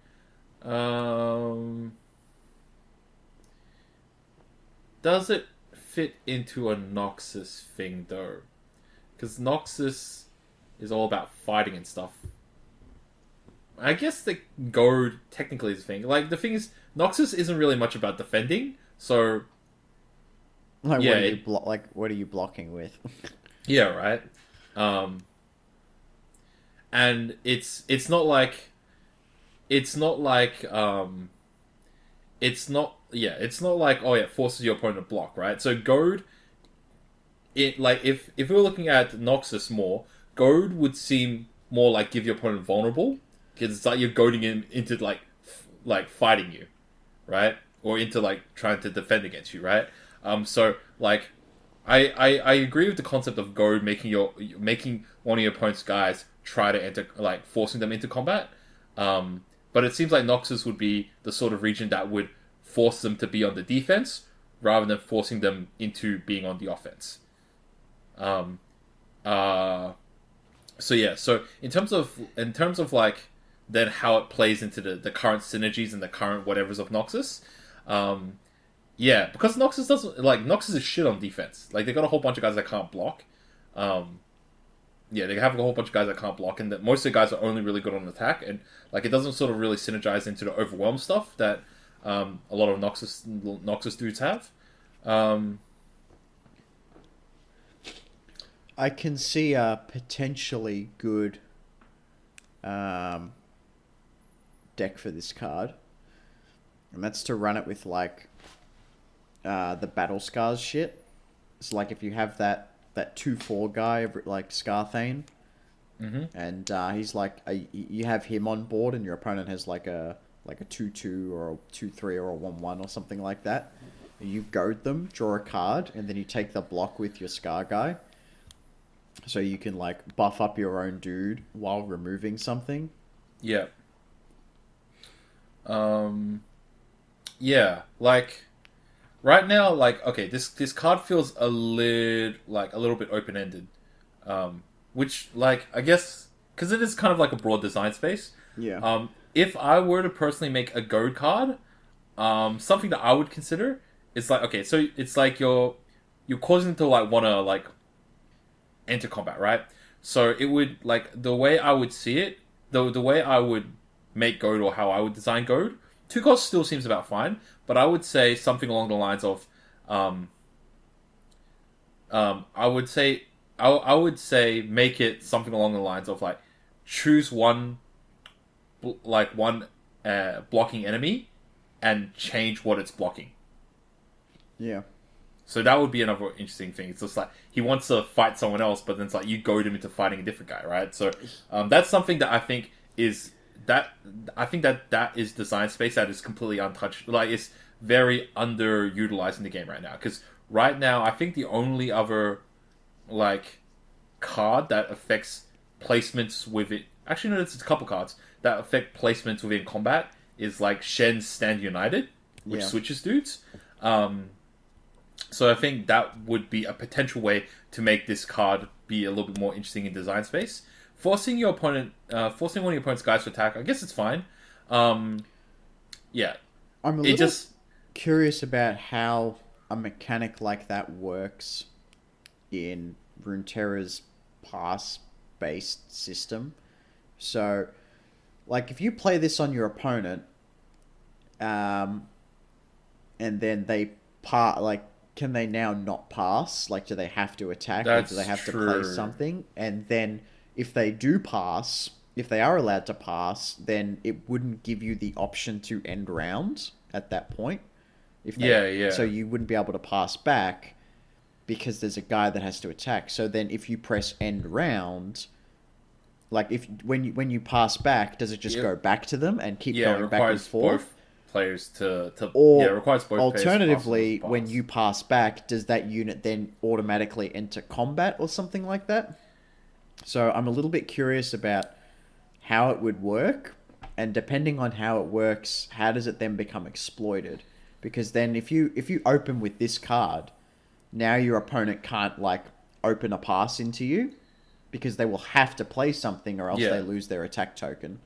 Does it fit into a Noxus thing, though? Because Noxus is all about fighting and stuff. I guess the Goad technically is a thing. Like, the thing is, Noxus isn't really much about defending, so... Like, yeah, what are you blocking with? Yeah, right. And it's not like it forces your opponent to block, right? So Goad, if we were looking at Noxus more, Goad would seem more like give your opponent vulnerable, because it's like you're goading him into like fighting you, right? Or into like trying to defend against you, right? So like I agree with the concept of Goad making one of your opponent's guys try to enter, like forcing them into combat. But it seems like Noxus would be the sort of region that would force them to be on the defense rather than forcing them into being on the offense. So yeah, so in terms of like then how it plays into the current synergies and the current whatevers of Noxus, yeah, because Noxus is shit on defense. Like, they got a whole bunch of guys that can't block. Yeah, they have a whole bunch of guys that can't block, and that most of the guys are only really good on attack, and like it doesn't sort of really synergize into the overwhelm stuff that a lot of Noxus dudes have. I can see a potentially good deck for this card, and that's to run it with like the Battle Scars shit. It's like if you have that 2/4 guy like Scarthane, and he's like you have him on board, and your opponent has like a 2/2 or a 2/3 or a 1/1 or something like that. You goad them, draw a card, and then you take the block with your Scar guy. So you can like buff up your own dude while removing something. Yeah. Yeah, like right now, like okay, this card feels a little bit open ended, which like I guess because it is kind of like a broad design space. Yeah. If I were to personally make a goad card, something that I would consider is like okay, so it's like you're causing them to like want to like enter combat, right? So it would like the way I would see it, the way I would make goad or how I would design goad. 2 costs still seems about fine, but I would say something along the lines of, I would say make it something along the lines of like choose one blocking enemy and change what it's blocking. Yeah. So that would be another interesting thing. It's just like he wants to fight someone else, but then it's like you goad him into fighting a different guy, right? So that's something that I think is I think that is design space that is completely untouched. Like, it's very underutilized in the game right now. Because right now, I think the only other like card that affects placements with it. Actually, no, it's a couple cards that affect placements within combat is like Shen's Stand United, which switches dudes. So I think that would be a potential way to make this card be a little bit more interesting in design space. Forcing one of your opponent's guys to attack, I guess it's fine. Yeah. I'm a little curious about how a mechanic like that works in Runeterra's pass-based system. So, like, if you play this on your opponent, and then they can they now not pass? Like, do they have to attack, or do they have to play something? And then, if they do pass, if they are allowed to pass, then it wouldn't give you the option to end round at that point. So you wouldn't be able to pass back because there's a guy that has to attack. So then, if you press end round, like when you pass back, does it just go back to them and keep going back and forth? Both players to or requires both alternatively, players when you pass back, does that unit then automatically enter combat or something like that? So I'm a little bit curious about how it would work, and depending on how it works, how does it then become exploited? Because then if you open with this card, now your opponent can't like open a pass into you because they will have to play something or else they lose their attack token.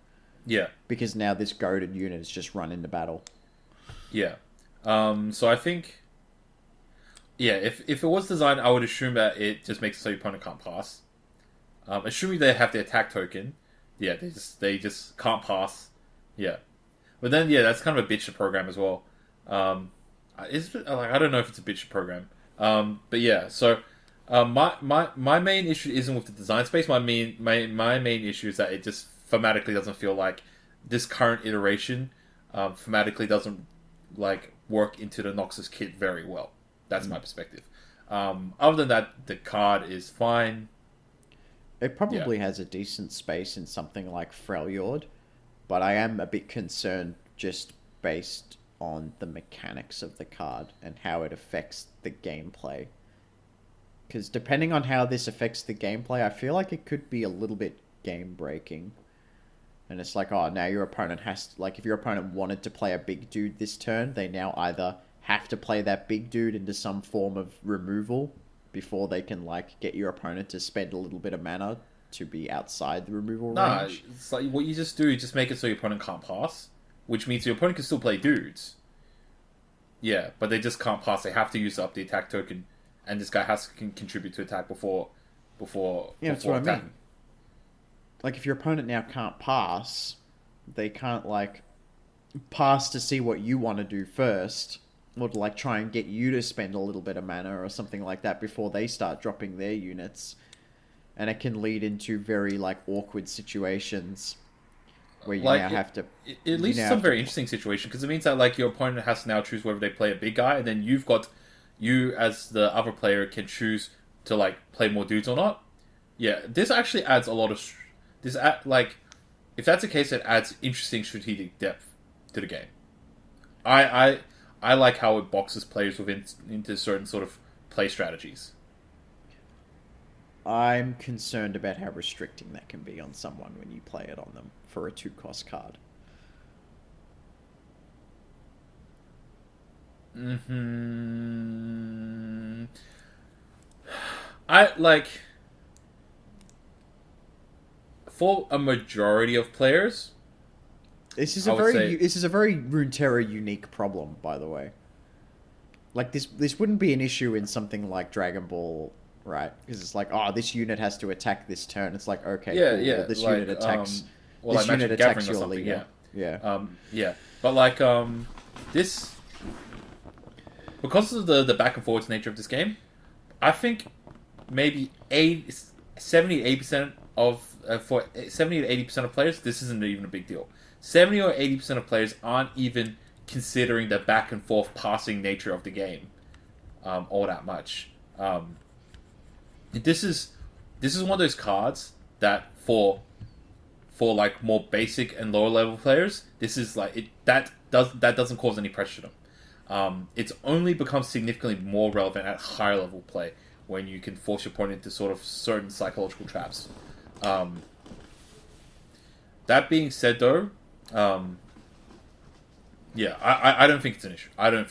Yeah. Because now this goaded unit is just run into battle. Yeah. So I think, if it was designed, I would assume that it just makes it so your opponent can't pass. Assuming they have the attack token, they just can't pass. Yeah. But then, that's kind of a bitch to program as well. I don't know if it's a bitch to program. But yeah, so my main issue isn't with the design space. My main issue is that it just thematically doesn't feel like this current iteration thematically doesn't like work into the Noxus kit very well. That's my perspective. Other than that, the card is fine. It probably has a decent space in something like Freljord, but I am a bit concerned just based on the mechanics of the card and how it affects the gameplay. Because depending on how this affects the gameplay, I feel like it could be a little bit game-breaking. And it's like, now your opponent has to, like, if your opponent wanted to play a big dude this turn, they now either have to play that big dude into some form of removal before they can, like, get your opponent to spend a little bit of mana to be outside the removal range. It's like, what you just do is just make it so your opponent can't pass, which means your opponent can still play dudes. Yeah, but they just can't pass. They have to use up the attack token, and this guy can contribute to attack before that's what I mean. Like, if your opponent now can't pass, they can't, like, pass to see what you want to do first, or to, like, try and get you to spend a little bit of mana or something like that before they start dropping their units. And it can lead into very, like, awkward situations where you now have to... It leads to some very interesting situation, because it means that, like, your opponent has to now choose whether they play a big guy, and then you as the other player can choose to, like, play more dudes or not. Yeah, this actually adds a lot of... if that's the case, it adds interesting strategic depth to the game. I like how it boxes players into certain sort of play strategies. I'm concerned about how restricting that can be on someone when you play it on them for a 2-cost card. For a majority of players, this is a very Runeterra unique problem, by the way. Like, this wouldn't be an issue in something like Dragon Ball, right? Because it's like, this unit has to attack this turn. It's like, okay, cool. Well, this unit attacks. This unit attacks your leader. Yeah. But like this, because of the back and forwards nature of this game, I think maybe 70-80% of for 70 to 80% of players, this isn't even a big deal. 70 or 80% of players aren't even considering the back and forth passing nature of the game all that much. This is one of those cards that for for like more basic and lower level players, this is like that doesn't cause any pressure to them. It's only becomes significantly more relevant at higher level play when you can force your opponent into sort of certain psychological traps. That being said, though, yeah, I don't think it's an issue. I don't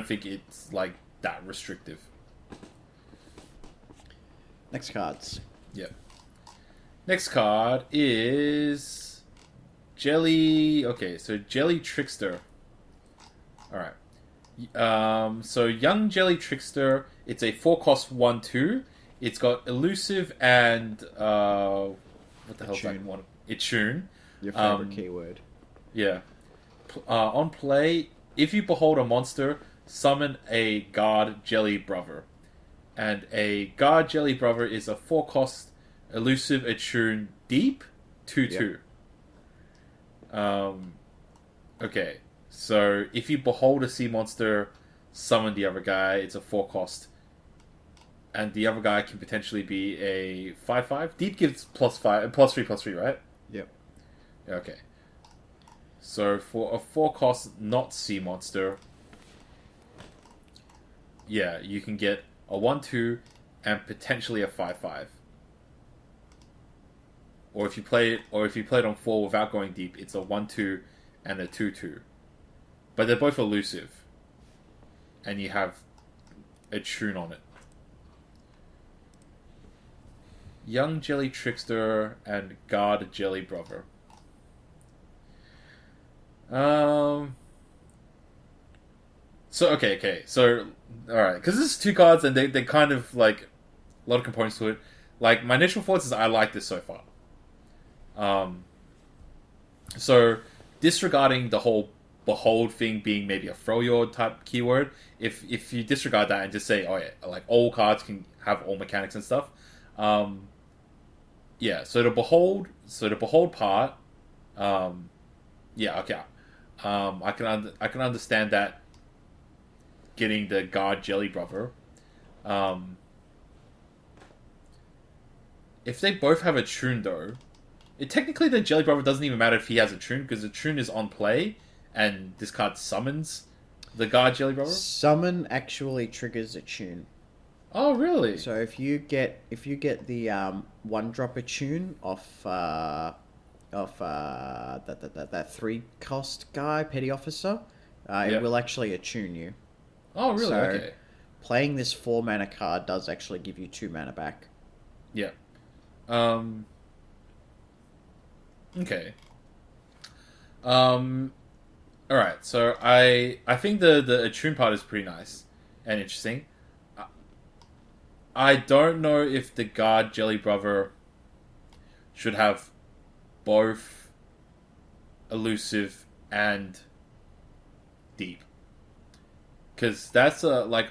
think it's like that restrictive. Next cards. Yeah. Next card is Jelly. Okay, so Jelly Trickster. All right. So Young Jelly Trickster. It's a 4-cost 1/2. It's got elusive and what the hell's that one? Attune. Your favorite keyword. Yeah. On play, if you behold a monster, summon a Guard Jelly Brother. And a Guard Jelly Brother is a 4-cost elusive attune deep 2/2. Okay. So if you behold a sea monster, summon the other guy, it's a 4-cost. And the other guy can potentially be a 5/5. Deep gives +3/+3, right? Yep. Okay. So for a 4-cost not sea monster, yeah, you can get a 1/2 and potentially a 5/5. Or if you play it on 4 without going deep, it's a 1/2 and a 2/2. But they're both elusive. And you have a tune on it. Young Jelly Trickster and Guard Jelly Brother. So okay. So alright, because this is 2 cards and they kind of like a lot of components to it. Like my initial thoughts is I like this so far. So disregarding the whole behold thing being maybe a throw your type keyword, if you disregard that and just say, oh yeah, like all cards can have all mechanics and stuff. Yeah, so the behold part, yeah, okay. I can understand that getting the Guard Jelly Brother. If they both have a tune though, technically the Jelly Brother doesn't even matter if he has a tune because the tune is on play and this card summons the Guard Jelly Brother. Summon actually triggers a tune. Oh really? So if you get the 1-drop attune off that 3-cost guy, Petty Officer, it will actually attune you. Oh really? So okay. Playing this 4-mana card does actually give you 2 mana back. Yeah. Okay. Alright, so I think the attune part is pretty nice and interesting. I don't know if the Guard Jelly Brother should have both elusive and deep. Because that's a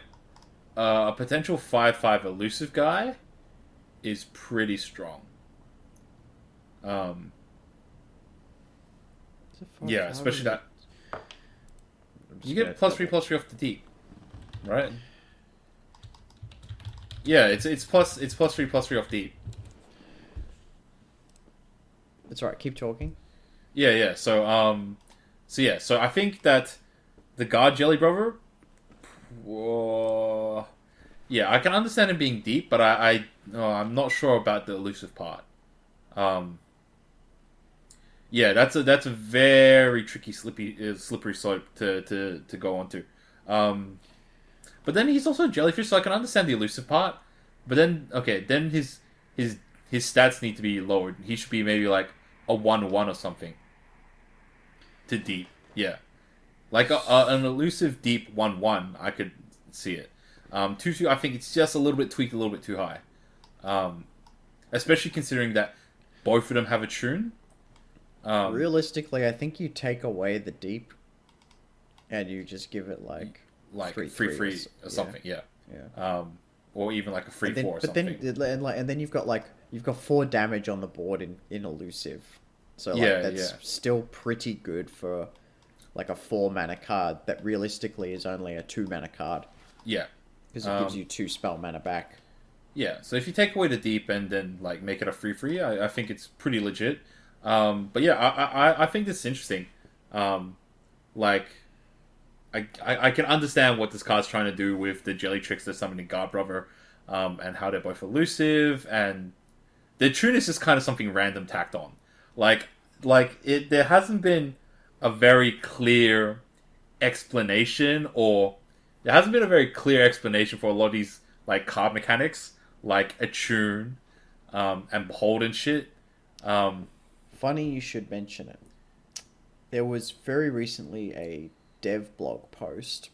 potential 5/5 elusive guy is pretty strong. Yeah, especially that. You get +3/+3 off the deep, right? Yeah, it's +3/+3 off deep. That's right. Keep talking. Yeah. So I think that the Guard Jelly Brother. Yeah, I can understand him being deep, but I'm not sure about the elusive part. Yeah, that's a very tricky, slippery slope to go onto. But then he's also a jellyfish, so I can understand the elusive part. But then, okay, then his stats need to be lowered. He should be maybe like a 1/1 or something. To deep, yeah. Like an elusive deep 1/1, I could see it. 2/2, I think it's just a little bit tweaked, a little bit too high. Especially considering that both of them have a tune. Realistically, I think you take away the deep, and you just give it like 3/3 or something. Yeah. Or even like a 3/4 or something. And then you've got 4 damage on the board in elusive, so that's still pretty good for like a 4-mana card that realistically is only a 2-mana card. Yeah, because it gives you 2 spell mana back. Yeah, so if you take away the deep and then like make it a free, I think it's pretty legit. But yeah, I think this is interesting. Like I can understand what this card's trying to do with the Jelly Trickster summoning Guard Brother, and how they're both elusive, and the tune is just kind of something random tacked on. Like there hasn't been a very clear explanation, or there hasn't been a very clear explanation for a lot of these like card mechanics, like Attune, and Behold and shit. Funny you should mention it. There was very recently a dev blog post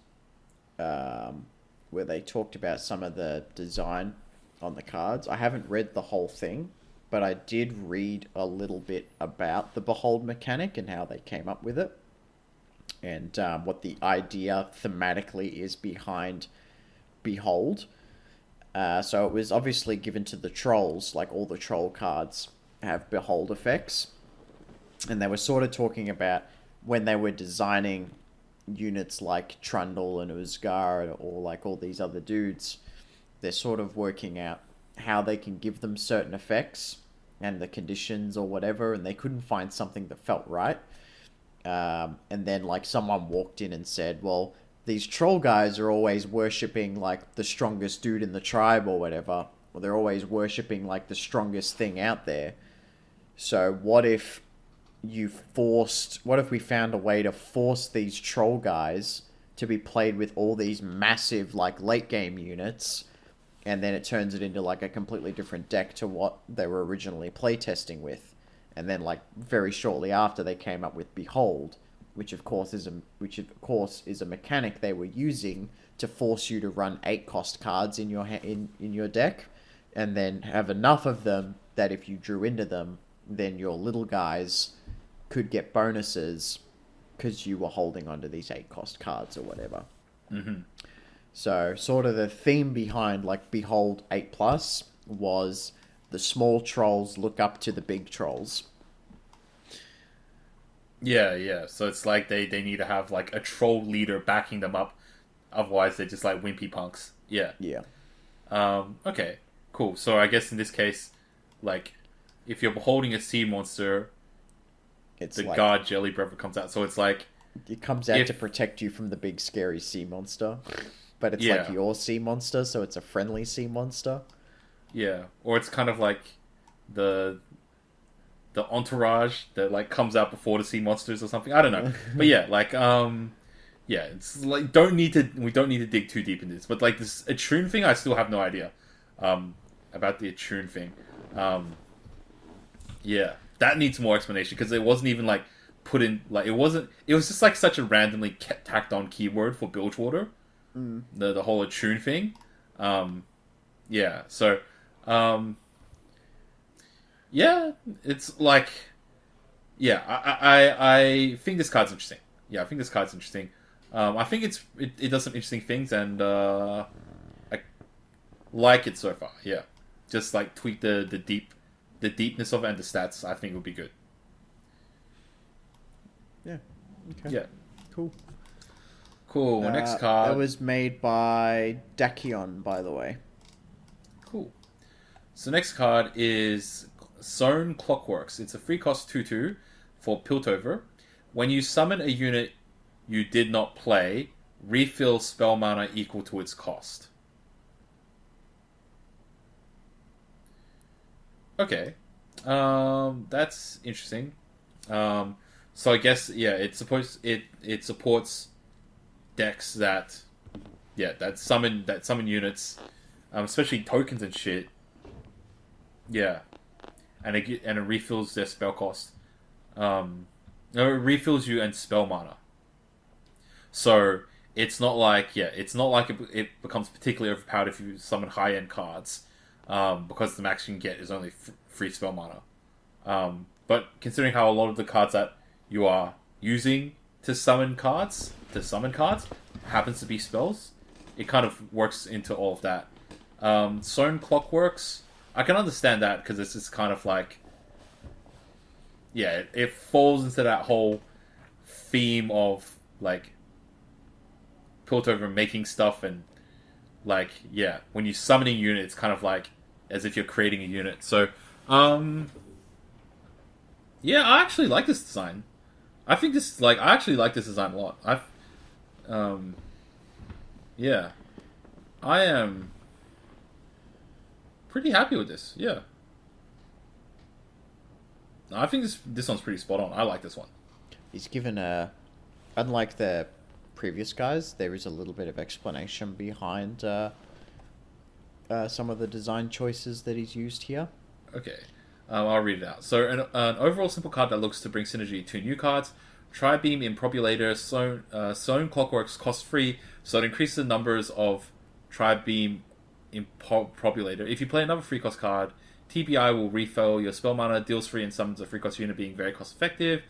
where they talked about some of the design on the cards. I haven't read the whole thing, but I did read a little bit about the Behold mechanic and how they came up with it, and what the idea thematically is behind Behold. So it was obviously given to the trolls, like all the troll cards have Behold effects. And they were sort of talking about when they were designing units like Trundle and Uzgar or like all these other dudes, they're sort of working out how they can give them certain effects and the conditions or whatever, and they couldn't find something that felt right. And then like someone walked in and said, well, these troll guys are always worshipping like the strongest dude in the tribe or whatever, or they're always worshipping like the strongest thing out there. So what if we found a way to force these troll guys to be played with all these massive like late game units, and then it turns it into like a completely different deck to what they were originally playtesting with. And then like very shortly after, they came up with Behold, which of course is a mechanic they were using to force you to run 8 cost cards in your deck, and then have enough of them that if you drew into them, then your little guys could get bonuses because you were holding onto these 8 cost cards or whatever. Mm-hmm. So sort of the theme behind like Behold 8+ was the small trolls look up to the big trolls. Yeah. So it's like they need to have like a troll leader backing them up, otherwise they're just like wimpy punks. Yeah. Okay. Cool. So I guess in this case, like if you're beholding a sea monster, It's the like, guard Jelly Brother comes out. So it's like it comes out to protect you from the big scary sea monster, but it's like your sea monster, so it's a friendly sea monster. Yeah, or it's kind of like the entourage that like comes out before the sea monsters or something. I don't know, but yeah, like yeah, it's like we don't need to dig too deep into this. But like this Attune thing, I still have no idea about the Attune thing. Yeah, that needs more explanation because it wasn't even like put in, like it was just like such a randomly tacked on keyword for Bilgewater. The whole Attune thing. Yeah, so yeah, it's like, yeah, I think this card's interesting. Yeah, I think this card's interesting. I think it does some interesting things, and I like it so far. Yeah, just like tweak the deepness of it and the stats. I think would be good. Yeah. Okay. Yeah. Cool. Next card. That was made by Dakion, by the way. Cool. So next card is Zone Clockworks. It's a free cost 2/2 for Piltover. When you summon a unit you did not play, refill spell mana equal to its cost. Okay. That's interesting. So I guess it supports decks that summon units, especially tokens and shit. Yeah. And it refills their spell cost. It refills you and spell mana. So it's not like it becomes particularly overpowered if you summon high end cards, because the max you can get is only free spell mana. But considering how a lot of the cards that you are using to summon cards happens to be spells, it kind of works into all of that. Zone Clockworks, I can understand that because it's just kind of like, yeah, it falls into that whole theme of like Piltover making stuff and like, yeah, when you summoning a unit, it's kind of like as if you're creating a unit. So, yeah, I actually like this design. I think this like I actually like this design a lot. Yeah, I am pretty happy with this. Yeah, I think this one's pretty spot on. I like this one. He's given a, unlike the previous guys, there is a little bit of explanation behind some of the design choices that he's used here. Okay, I'll read it out. So, an overall simple card that looks to bring synergy to new cards. Tri-beam Improbulator, Sown Clockworks cost free, so it increases the numbers of Tri-beam Improbulator. If you play another free cost card, TBI will refill your spell mana, deals free, and summons a free cost unit, being very cost effective.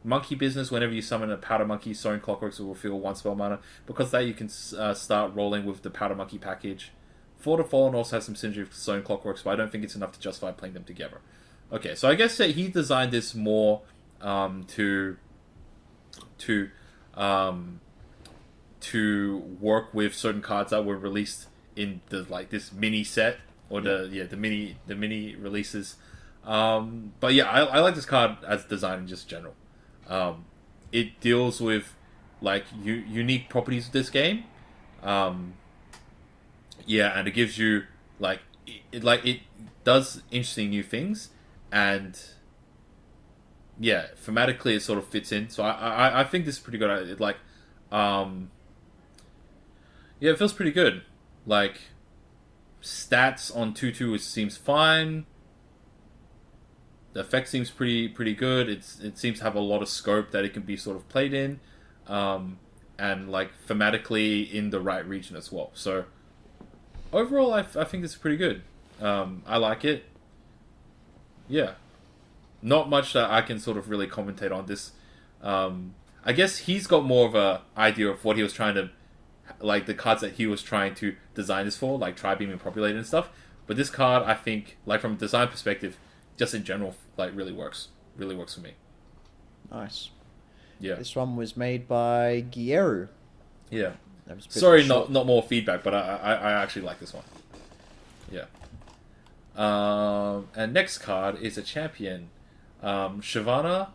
Monkey Business, whenever you summon a Powder Monkey, Sown Clockworks will refill one spell mana. Because of that, you can start rolling with the Powder Monkey package. Fort of Fallen also has some synergy with Sown Clockworks, but I don't think it's enough to justify playing them together. Okay, so I guess that he designed this more to work with certain cards that were released in the this mini set or the mini releases. But yeah, I like this card as design in just general. It deals with unique properties of this game. Yeah, and it gives you it does interesting new things, and yeah, thematically it sort of fits in. So I think this is pretty good. Yeah, it feels pretty good. Like, stats on 2/2 seems fine. The effect seems pretty good. It seems to have a lot of scope that it can be sort of played in, and thematically in the right region as well. So overall, I think this is pretty good. I like it. Yeah, not much that I can sort of really commentate on this. I guess he's got more of a idea of what he was trying to, the cards that he was trying to design this for, like Tri-beam and Populated and stuff. But this card, I think, from a design perspective, just in general, really works. Really works for me. Nice. Yeah. This one was made by Gieru. Yeah. Sorry, not more feedback, but I actually like this one. Yeah. And next card is a champion. Shyvana,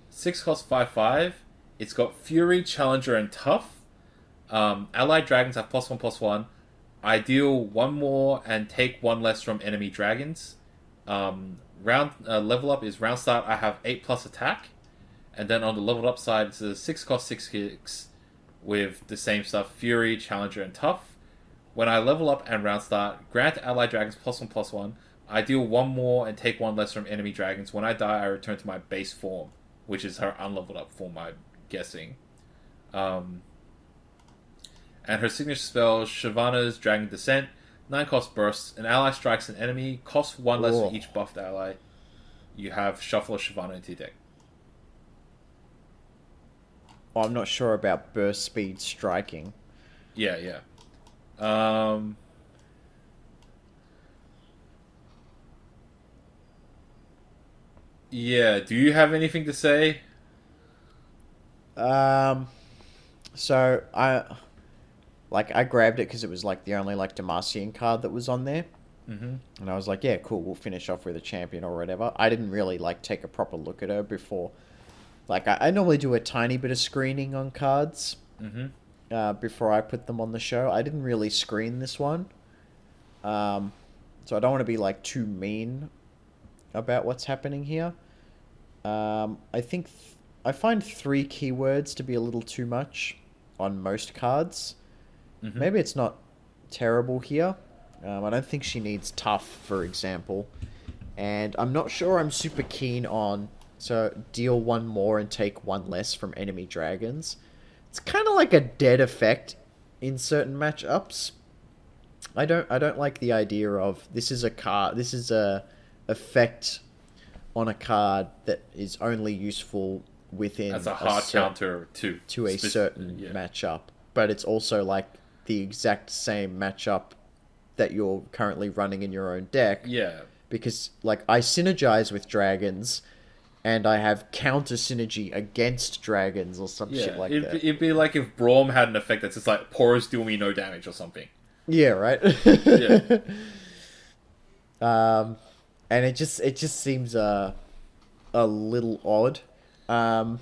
6 cost 5/5. It's got Fury, Challenger, and Tough. Allied dragons have +1/+1. I deal 1 more and take 1 less from enemy dragons. Level up is round start. I have 8+ attack, and then on the leveled up side, it's a 6 cost 6 kicks with the same stuff: Fury, Challenger, and Tough. When I level up and round start, grant allied dragons +1/+1. I deal 1 more and take 1 less from enemy dragons. When I die, I return to my base form, which is her unleveled up form, I'm guessing. And her signature spell, Shyvana's Dragon Descent, 9 cost bursts. An ally strikes an enemy, costs 1 less for each buffed ally. You have shuffle a Shyvana into your deck. Well, I'm not sure about burst speed striking. Yeah. Yeah, do you have anything to say? So I grabbed it because it was the only Demacian card that was on there. Mm-hmm. And I was like, yeah, cool, we'll finish off with a champion or whatever. I didn't really take a proper look at her before. I normally do a tiny bit of screening on cards before I put them on the show. I didn't really screen this one. So I don't want to be too mean about what's happening here. I think I find 3 keywords to be a little too much on most cards. Mm-hmm. Maybe it's not terrible here. I don't think she needs tough, for example. And I'm not sure I'm super keen on... So, deal 1 more and take 1 less from enemy dragons. It's kind of like a dead effect in certain matchups. I don't like the idea of this is a effect on a card that is only useful within as a hard counter to a certain matchup, but it's also the exact same matchup that you're currently running in your own deck. Yeah, because I synergize with dragons, and I have counter synergy against dragons or some shit like that. It'd be like if Braum had an effect that's just porous deal me no damage or something. Yeah, right. Yeah. And it just seems a little odd. Um,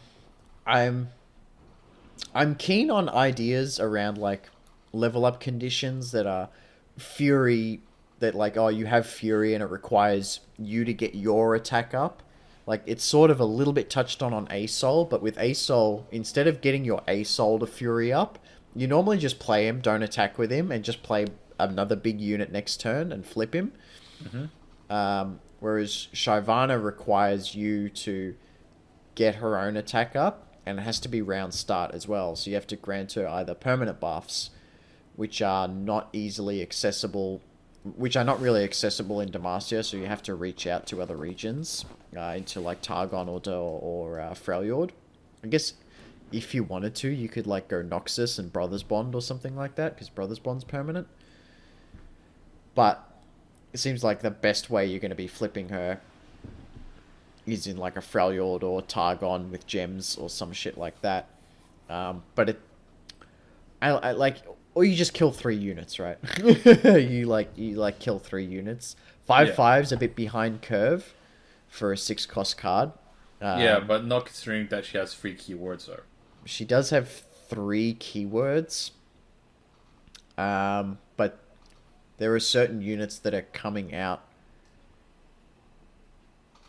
I'm I'm keen on ideas around like level up conditions that are fury, that like, oh, you have fury and it requires you to get your attack up. Like it's sort of a little bit touched on ASOL, but with ASOL, instead of getting your ASOL to fury up, you normally just play him, don't attack with him, and just play another big unit next turn and flip him. Hmm. Whereas Shyvana requires you to get her own attack up, and it has to be round start as well. So you have to grant her either permanent buffs, which are not easily accessible, which are not really accessible in Demacia, so you have to reach out to other regions, into like Targon or Freljord. I guess if you wanted to, you could like go Noxus and Brothers Bond or something like that, because Brothers Bond's permanent. But it seems like the best way you're going to be flipping her is in like a Freljord or Targon with gems or some shit like that. But I like, or you just kill 3 units, right? you kill 3 units. 5/5's a bit behind curve for a 6 cost card. Yeah, but not considering that she has 3 keywords though. She does have 3 keywords. But there are certain units that are coming out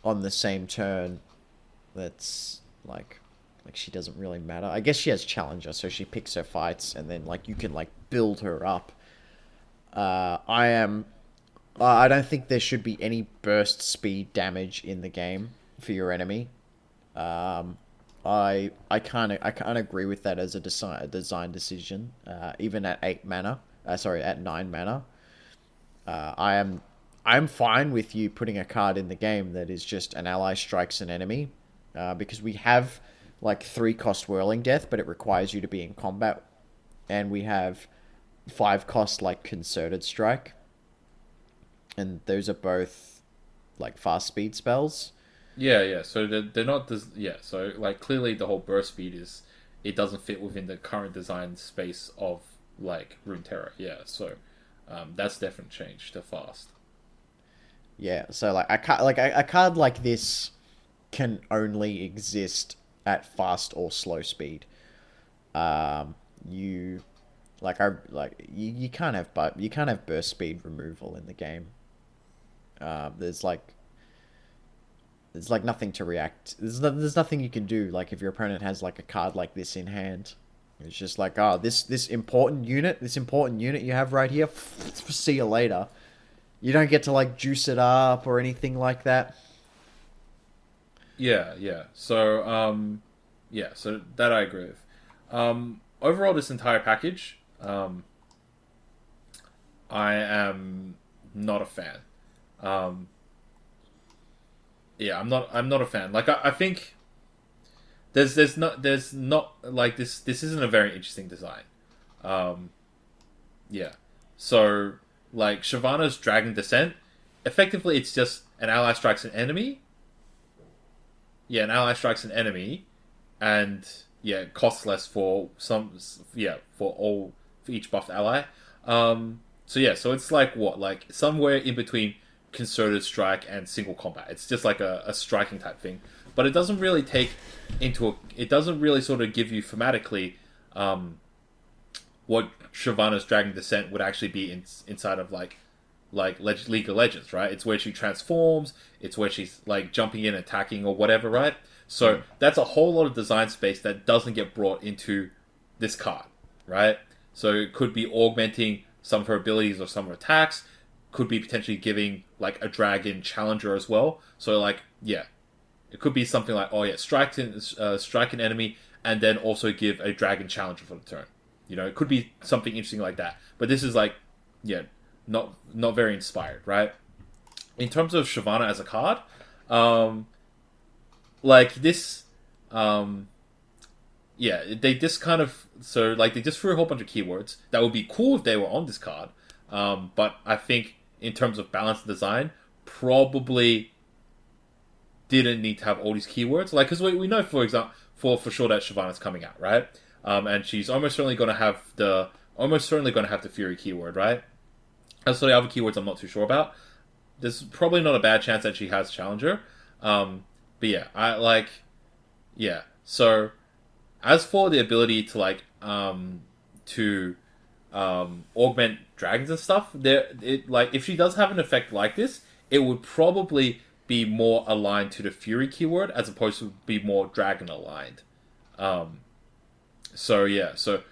on the same turn that's like she doesn't really matter. I guess she has Challenger, so she picks her fights, and then like you can like build her up. I don't think there should be any burst speed damage in the game for your enemy. I can't agree with that as a design decision. Even at 8 mana, at 9 mana, I'm fine with you putting a card in the game that is just an ally strikes an enemy, because we have like 3 cost Whirling Death, but it requires you to be in combat, and we have 5 cost like Concerted Strike, and those are both like fast speed spells. Yeah. So they're not. Yeah. So like clearly the whole burst speed is it doesn't fit within the current design space of like Runeterra. Yeah. So that's definitely changed to fast. Yeah, so like a card like this can only exist at fast or slow speed. You you can't have burst speed removal in the game. There's nothing to react. There's nothing you can do. Like if your opponent has like a card like this in hand, it's just like, oh, this important unit you have right here. See you later. You don't get to like juice it up or anything like that. Yeah. So that I agree with. Overall, this entire package, I am not a fan. Yeah, I'm not a fan. Like I think there's not like this isn't a very interesting design. Yeah. So like Shyvana's Dragon Descent, effectively it's just an ally strikes an enemy. Yeah, an ally strikes an enemy, and yeah, it costs less for for each buffed ally. So it's like what, like somewhere in between concerted strike and single combat. It's just like a striking type thing, but it doesn't really it doesn't really sort of give you thematically what Shyvana's Dragon Descent would actually be inside of like League of Legends, right? It's where she transforms, it's where she's like jumping in, attacking or whatever, right? So that's a whole lot of design space that doesn't get brought into this card, right? So it could be augmenting some of her abilities or some of her attacks, could be potentially giving like a dragon challenger as well. So like, yeah, it could be something like, oh yeah, strike an enemy and then also give a dragon challenger for the turn. You know, it could be something interesting like that. But this is like, yeah, not very inspired, right? In terms of Shyvana as a card, like this, yeah, they just kind of they just threw a whole bunch of keywords that would be cool if they were on this card. But I think in terms of balanced design, probably didn't need to have all these keywords. Like, because we know, for example, for sure that Shyvana's coming out, right? And she's almost certainly going to have the almost certainly going to have the Fury keyword, right? As for the other keywords, I'm not too sure about. There's probably not a bad chance that she has Challenger. But yeah, yeah. So, as for the ability to augment dragons and stuff, if she does have an effect like this, it would probably be more aligned to the Fury keyword as opposed to be more dragon aligned. So yeah, so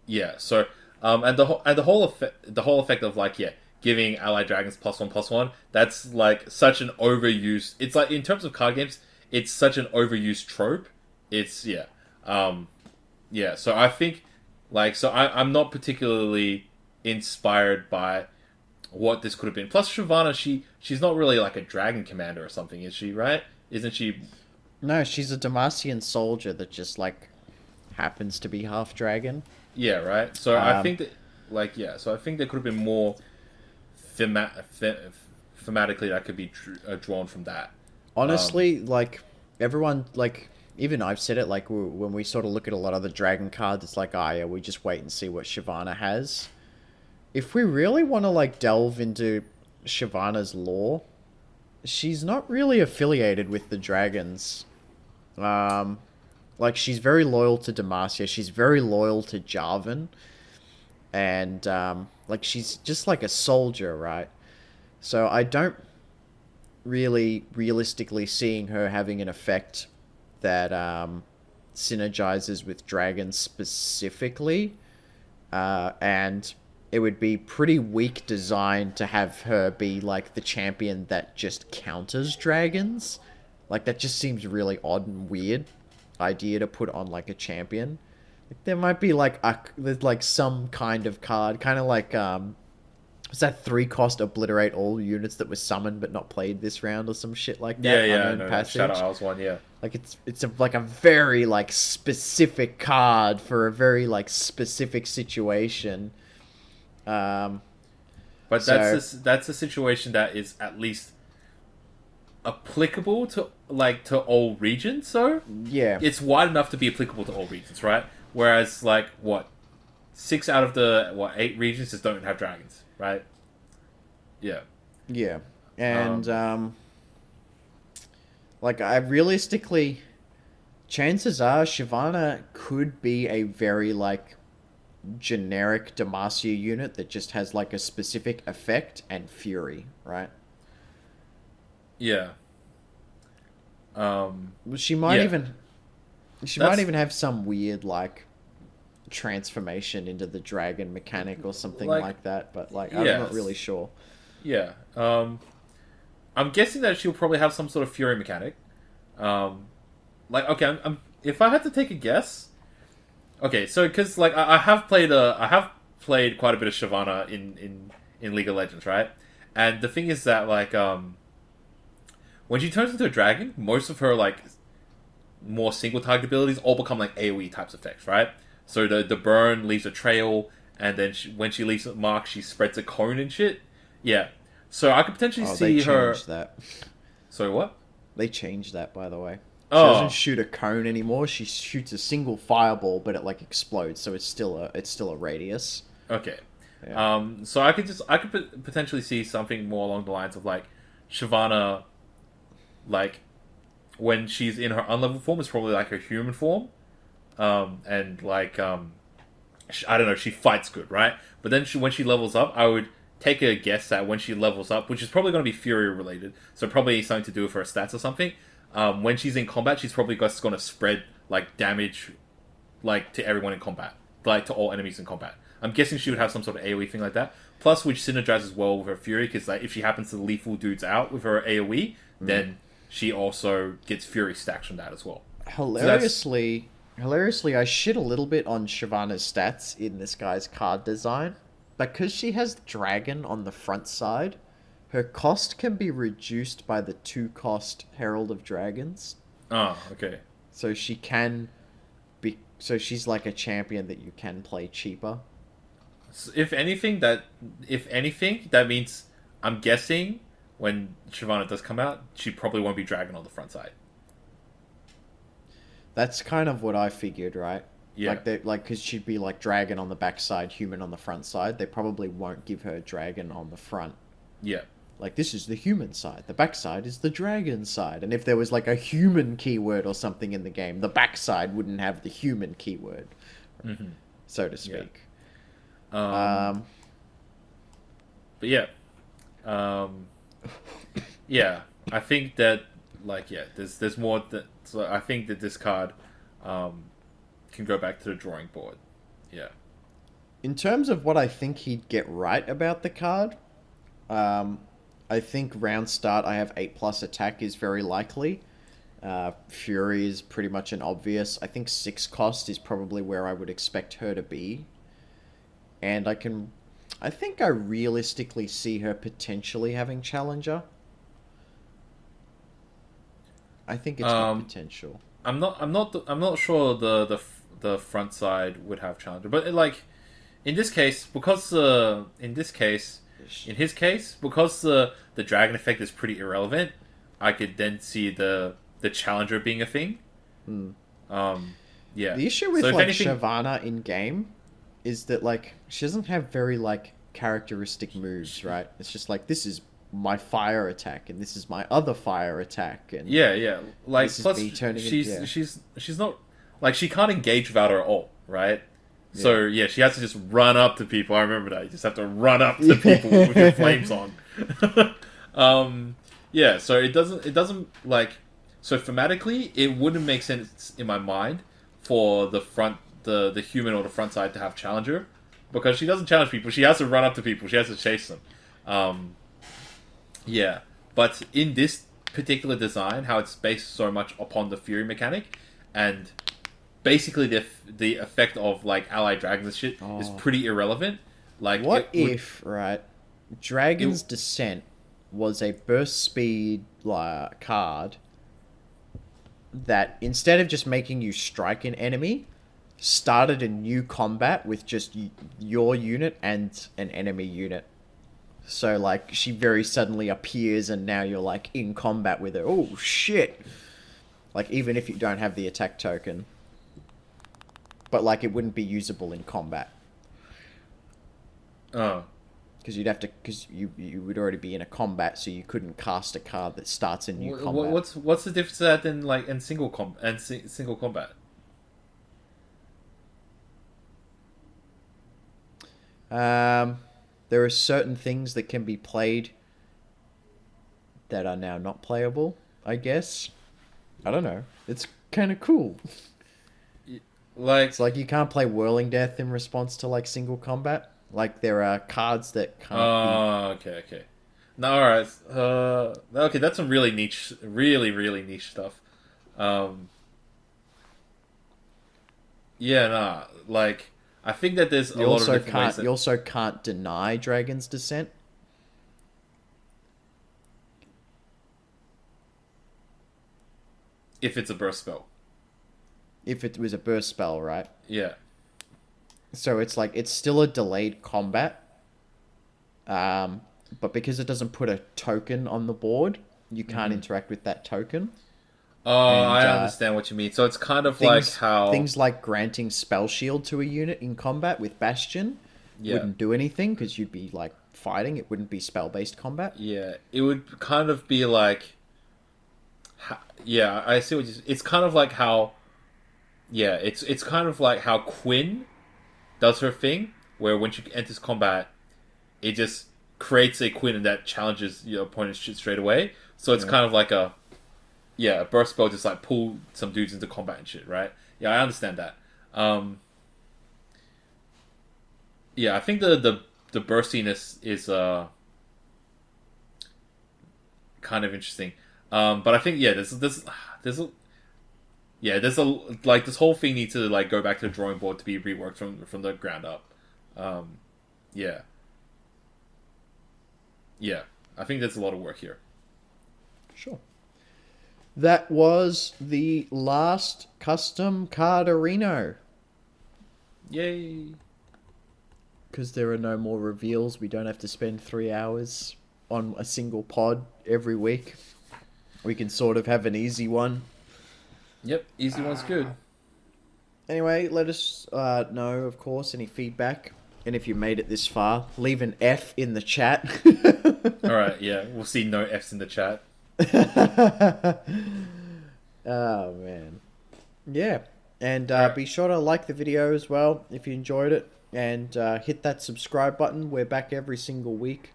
yeah, so and the whole effect of giving allied dragons +1/+1, that's like such an overused. It's like in terms of card games, it's such an overused trope. It's yeah. So I think I'm not particularly inspired by what this could have been. Plus, Shyvana, she's not really like a dragon commander or something, is she? Right? Isn't she? No, she's a Demacian soldier that just happens to be half dragon. Yeah, right. So I think that so I think there could have been more thematically that could be drawn from that. Honestly, everyone, even I've said it, when we sort of look at a lot of the dragon cards, it's yeah, we just wait and see what Shyvana has. If we really want to delve into Shyvana's lore, she's not really affiliated with the dragons. She's very loyal to Demacia, she's very loyal to Jarvan, and she's just a soldier, right? So I don't really realistically seeing her having an effect that synergizes with dragons specifically, and it would be pretty weak design to have her be the champion that just counters dragons. That just seems really odd and weird idea to put on a champion. There might be some kind of card, kind of was that 3-cost obliterate all units that were summoned but not played this round or some shit like that? Yeah, Shadow Isles one, yeah. It's a very specific card for a very specific situation. But that's a situation that is at least applicable to all regions. So yeah, it's wide enough to be applicable to all regions, right? Whereas 6 out of the 8 regions just don't have dragons, right? Yeah. And I realistically, chances are Shyvana could be a very generic Demacia unit that just has a specific effect and fury, right? Yeah. She might even have some weird transformation into the dragon mechanic or something like that, but I'm not really sure. Yeah. I'm guessing that she'll probably have some sort of fury mechanic. Okay, if I had to take a guess. Okay, so because I have played quite a bit of Shyvana in League of Legends, right? And the thing is that when she turns into a dragon, most of her more single target abilities all become AoE types effects, right? So the burn leaves a trail, and then when she leaves a mark, she spreads a cone and shit. Yeah, so I could potentially see her. That. Sorry, what? They changed that, by the way. She Oh. doesn't shoot a cone anymore. She shoots a single fireball, but it explodes, so it's still a radius. Okay. Yeah. So I could potentially see something more along the lines of Shyvana, when she's in her unleveled form, is probably her human form, and I don't know, she fights good, right? But then when she levels up, I would take a guess that when she levels up, which is probably going to be fury related, so probably something to do with her stats or something. When she's in combat, she's probably just going to spread damage to everyone in combat, to all enemies in combat. I'm guessing she would have some sort of AoE thing like that. Plus, which synergizes well with her fury, because if she happens to lethal dudes out with her AoE, then she also gets fury stacks from that as well. Hilariously, I shit a little bit on Shyvana's stats in this guy's card design. Because she has dragon on the front side, her cost can be reduced by the 2-cost Herald of Dragons. Oh, okay. So she can be. So she's a champion that you can play cheaper. So if anything, that means, I'm guessing when Shyvana does come out, she probably won't be dragon on the front side. That's kind of what I figured, right? Yeah. Like they because she'd be like dragon on the backside, human on the front side. They probably won't give her dragon on the front. Yeah. Like, this is the human side. The backside is the dragon side. And if there was, like, a human keyword or something in the game, the backside wouldn't have the human keyword, so to speak. Yeah. But yeah. Yeah. I think that, like, yeah, there's more that... So I think that this card can go back to the drawing board. Yeah. In terms of what I think he'd get right about the card... I think round start I have 8+ attack is very likely. Fury is pretty much an obvious. I think 6 cost is probably where I would expect her to be. And I think I realistically see her potentially having Challenger. I think it's got potential. I'm not sure the front side would have Challenger, but like in his case, because the dragon effect is pretty irrelevant, I could then see the Challenger being a thing. Yeah. The issue with So if like anything- Shyvana in game is that like she doesn't have very like characteristic moves, right? It's just like this is my fire attack and this is my other fire attack and Yeah. Like This is plus me turning it- she's yeah. she's not like she can't engage without her ult, right? So yeah, she has to just run up to people. I remember that. You just have to run up to people with your flames on. Yeah, so it doesn't like so thematically it wouldn't make sense in my mind for the human or the front side to have Challenger because she doesn't challenge people. She has to run up to people. She has to chase them. Yeah, but in this particular design, how it's based so much upon the Fury mechanic and basically the effect of like allied dragons and shit is pretty irrelevant. Like, what if right, Dragon's Descent was a burst speed card that instead of just making you strike an enemy, started a new combat with just your unit and an enemy unit. So like she very suddenly appears and now you're like in combat with her. Oh shit! Like even if you don't have the attack token. But like it wouldn't be usable in combat. Oh. Because you would already be in a combat, so you couldn't cast a card that starts a new combat. What's the difference of that in like in single combat? There are certain things that can be played that are now not playable, I guess. I don't know. It's kind of cool. Like It's like you can't play Whirling Death in response to like single combat. Like there are cards that can't okay. No, alright. Okay, that's some really niche, really niche stuff. Yeah, nah. Like, I think that there's a lot of different ways that... You also can't deny Dragon's Descent. If it's a burst spell. If it was a burst spell, right? Yeah. So it's like it's still a delayed combat, but because it doesn't put a token on the board, you can't interact with that token. Oh, And, I understand what you mean. So it's kind of Things, like how things like granting spell shield to a unit in combat with Bastion wouldn't do anything because you'd be like fighting. It wouldn't be spell based combat. Yeah, it would kind of be like. Yeah, I see what you. It's kind of like how. Yeah, it's kind of like how Quinn does her thing, where when she enters combat, it just creates a Quinn that challenges your opponent's shit straight away. So it's kind of like a burst spell, just like pull some dudes into combat and shit, right? Yeah, I understand that. Yeah, I think the burstiness is kind of interesting. But I think there's like this whole thing needs to like go back to the drawing board to be reworked from the ground up. Yeah, I think there's a lot of work here. Sure. That was the last custom card arena. Yay! Because there are no more reveals, we don't have to spend 3 hours on a single pod every week. We can sort of have an easy one. Yep, easy one's good. Anyway, let us know, of course, any feedback. And if you made it this far, leave an F in the chat. Alright, yeah. We'll see no Fs in the chat. Oh, man. Yeah. And Alright. be sure to like the video as well if you enjoyed it. And hit that subscribe button. We're back every single week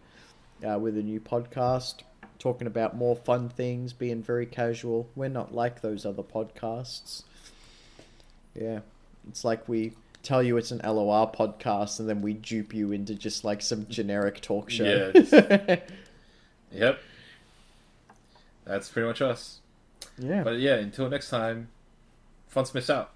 with a new podcast. Talking about more fun things, being very casual. We're not like those other podcasts. Yeah. It's like we tell you it's an LOR podcast and then we dupe you into just like some generic talk show. Yeah. Yep. That's pretty much us. Yeah. But yeah, until next time, Funsmiths out.